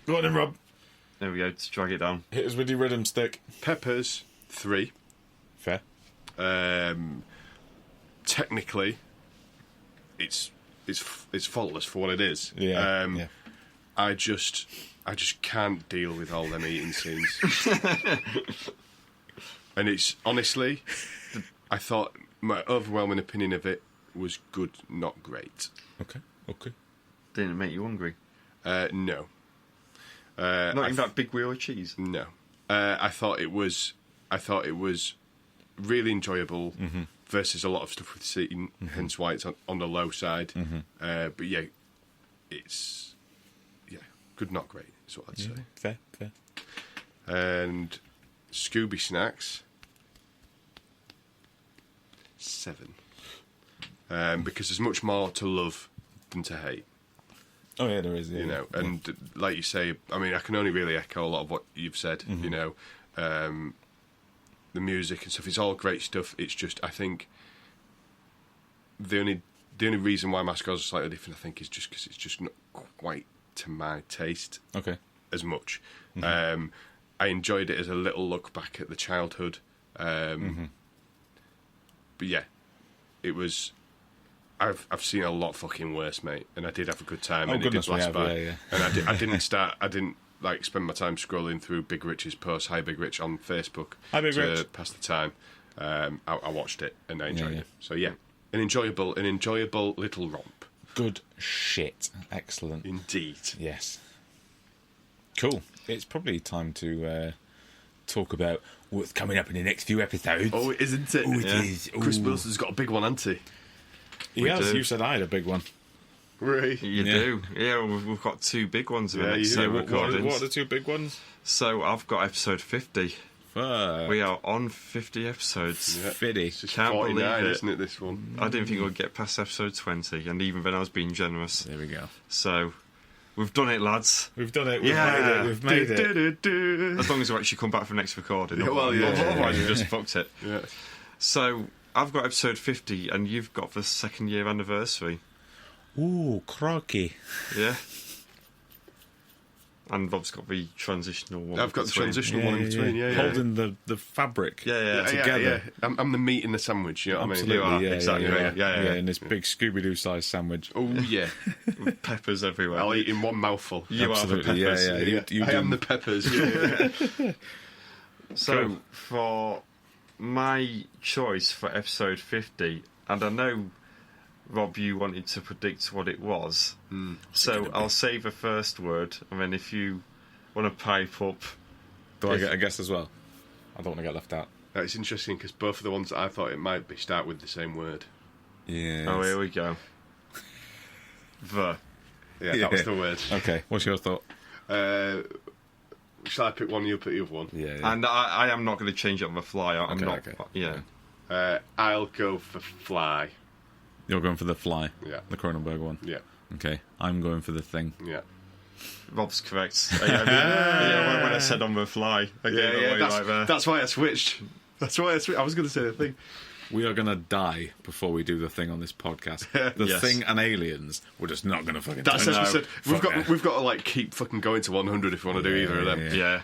Go on then, Rob. There we go, to drag it down. Hit us with your rhythm stick. Peppers, 3. Fair. Technically, it's faultless for what it is. Yeah. Yeah. I just can't deal with all them eating scenes. And it's honestly, I thought my overwhelming opinion of it was good, not great. Okay. Didn't it make you hungry? No. Not even that big wheel of cheese? No. I thought it was really enjoyable versus a lot of stuff we've seen, hence why it's on the low side. But yeah, it's good, not great, is what I'd say. Fair. And Scooby Snacks, 7. Because there's much more to love than to hate. Oh yeah, there is. Yeah. You know, and like you say, I mean, I can only really echo a lot of what you've said. You know, the music and stuff, it's all great stuff. It's just, I think the only reason why my scores are slightly different, I think, is just because it's just not quite to my taste. Okay. As much. I enjoyed it as a little look back at the childhood. But yeah, it was. I've seen a lot fucking worse, mate, and I did have a good time, and it did last by. Yeah. And I didn't like spend my time scrolling through Big Rich's posts. Hi, Big Rich on Facebook. Hi, Big to Rich. pass the time. I watched it and I enjoyed Yeah. it. So yeah, an enjoyable little romp. Good shit. Excellent. Indeed. Yes. Cool. It's probably time to talk about what's coming up in the next few episodes. Oh, isn't it? Oh, it is. Chris Ooh. Wilson's got a big one, hasn't he? Yes, do. you said I had a big one. Right. You do. Yeah, we've got 2 big ones in the next you set do. of recordings. What are the 2 big ones? So I've got episode 50. Fuck. We are on 50 episodes. Yeah. Fiddy. It's just Can't 49, believe it. isn't it, this one? I didn't think we'd get past episode 20, and even then I was being generous. There we go. So, we've done it, lads. We've done it. Yeah. We've made it. As long as we actually come back for next recording. Yeah, well, yeah. Otherwise, we just fucked it. Yeah. So, I've got episode 50, and you've got the 2nd year anniversary. Ooh, crocky. Yeah. And Rob's got the transitional one. I've got the between. transitional one in between, yeah. Holding the fabric. Yeah. together. I'm the meat in the sandwich, you know what I mean? You are, yeah, exactly. Yeah. in this big Scooby-Doo sized sandwich. Oh, yeah. Peppers everywhere. I'll eat in one mouthful. You Absolutely, are the peppers. yeah. You I do. am the peppers. Yeah. So, for my choice for episode 50, and I know, Rob, you wanted to predict what it was, so I'll say the first word, and then if you want to pipe up... Do I get a guess as well? I don't want to get left out. It's interesting because both of the ones that I thought it might be start with the same word. Yeah. Oh, here we go. Yeah, that was the word. Okay, what's your thought? Shall I pick one and you pick the other one? Yeah. And I am not going to change it on the fly. I'm not... okay. Yeah. I'll go for fly. You're going for the fly. Yeah. The Cronenberg one. Yeah. Okay, I'm going for the thing. Yeah. Rob's correct. Yeah, when I said on the fly, I gave it away right there. That's why I switched. I was going to say the thing. We are going to die before we do the thing on this podcast. The Yes. thing and aliens, we're just not going to fucking That's touch. as we said. Fuck We've got to like keep fucking going to 100 if we want to do either of them. Yeah.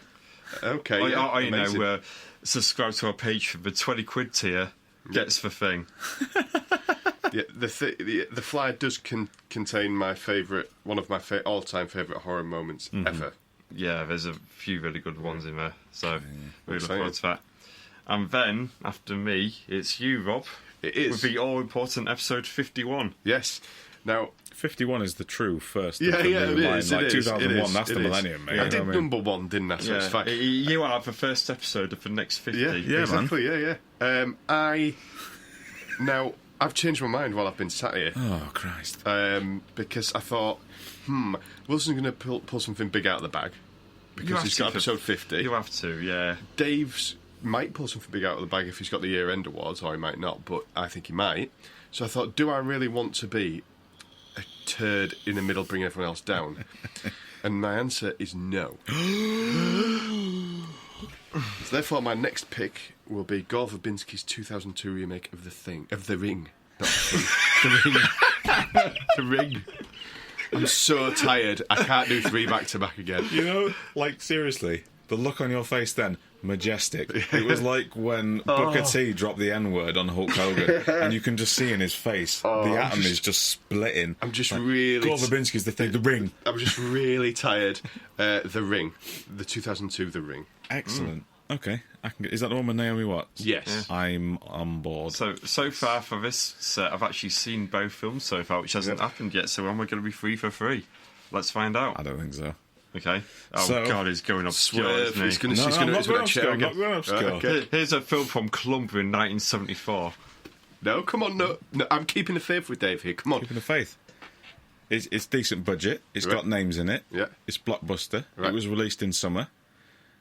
Okay. I amazing. know, subscribe to our page for the 20 quid tier. Gets the thing. Yeah, the fly does contain one of my all-time favourite horror moments ever. Yeah, there's a few really good ones in there. So, we look Excited. forward to that. And then, after me, it's you, Rob. It is. With the all-important episode 51. Yes. Now, 51 is the true first. yeah, of the it new line. is. Like it is, 2001, it is, that's it the is. millennium, mate. I you did know what I mean? number one, didn't I? So it's fine. You are the first episode of the next 50. Yeah, exactly. Man. Yeah. Now I've changed my mind while I've been sat here. Oh, Christ. Because I thought, Wilson's going to pull something big out of the bag because he's got episode 50. You have to, yeah. Dave's might pull something big out of the bag if he's got the year-end awards, or he might not, but I think he might. So I thought, do I really want to be a turd in the middle bringing everyone else down? And my answer is no. So therefore, my next pick will be Gore Verbinski's 2002 remake of The Ring. Not The Ring. The Ring. I'm so tired. I can't do 3 back-to-back again. You know, like, seriously, the look on your face then, majestic. It was like when Booker T dropped the N-word on Hulk Hogan, and you can just see in his face, the atom is just splitting. I'm just like, really... Gore Verbinski's the thing, The Ring. I'm just really tired. The Ring. The 2002 The Ring. Excellent. Okay. Is that the one with Naomi Watts? Yes. I'm on board. So far for this set, I've actually seen both films so far, which hasn't happened yet, so when we're going to be free for free? Let's find out. I don't think so. Okay. Oh, So- God, he's going obscure, Swerve. isn't he? He's going No, I'm not to going chair obscure, I'm again. not going obscure. Okay. Here's a film from Columbia in 1974. No, come on, no. I'm keeping the faith with Dave here. Come on. Keeping the faith. It's decent budget. It's got names in it. Yeah. It's blockbuster. Right. It was released in summer.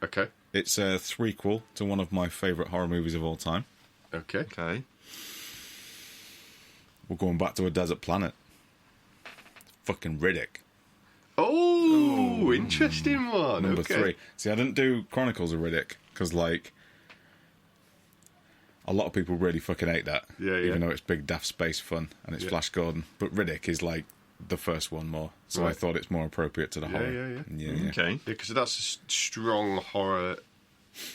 Okay. It's a threequel to one of my favourite horror movies of all time. Okay. Okay. We're going back to a desert planet. Fucking Riddick. Oh, interesting one. Number okay. 3. See, I didn't do Chronicles of Riddick because, like, a lot of people really fucking hate that. Yeah. Even though it's big daft space fun and it's Flash Gordon. But Riddick is, like, the first one more. So I Right. thought it's more appropriate to the horror. Yeah. Okay. Yeah, because that's strong horror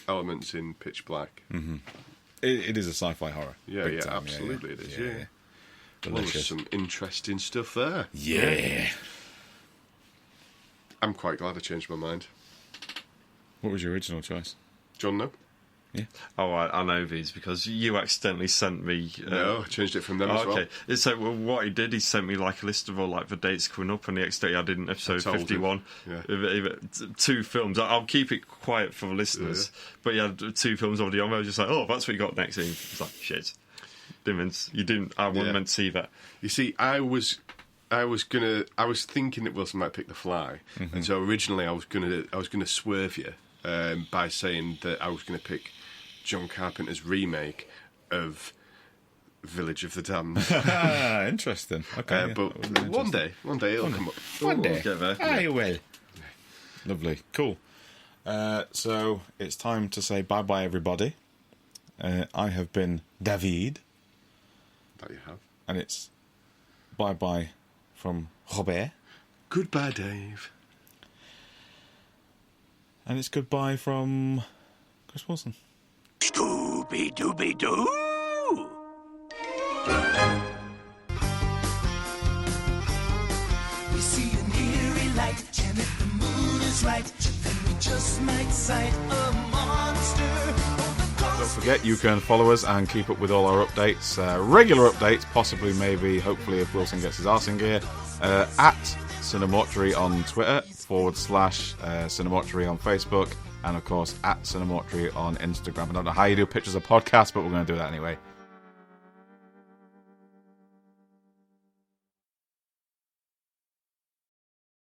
elements in Pitch Black. It is a sci-fi horror. Yeah, Big yeah, time, absolutely it is, yeah. Well, there's Delicious. some interesting stuff there. Yeah. I'm quite glad I changed my mind. What was your original choice? John, no? Yeah. Oh, I know these because you accidentally sent me. No, I changed it from them as well. Okay. So what he did, he sent me like a list of all like the dates coming up, and he accidentally added in episode I told 51. him. Two films. I'll keep it quiet for the listeners. But yeah, 2 films already on. I was just like, oh, that's what you got next. And he was like, shit. I wasn't meant to see that. You see, I was thinking that Wilson might pick The Fly, and so originally I was gonna swerve you by saying that I was gonna pick John Carpenter's remake of Village of the Damned. Interesting. Okay, but one day it'll come up. One day, get there. I will. Lovely, cool. So it's time to say bye bye, everybody. I have been David. That you have. And it's bye bye from Robert. Goodbye, Dave. And it's goodbye from Chris Wilson. Scooby-Dooby-Doo! We see an eerie light, and if the mood is right, then we just might sight a monster. Don't forget, you can follow us and keep up with all our updates, regular updates, possibly, maybe, hopefully, if Wilson gets his arse in gear, at CineMortuary on Twitter, /CineMortuary on Facebook, and of course, at CineMortuary on Instagram. I don't know how you do pictures of podcasts, but we're going to do that anyway.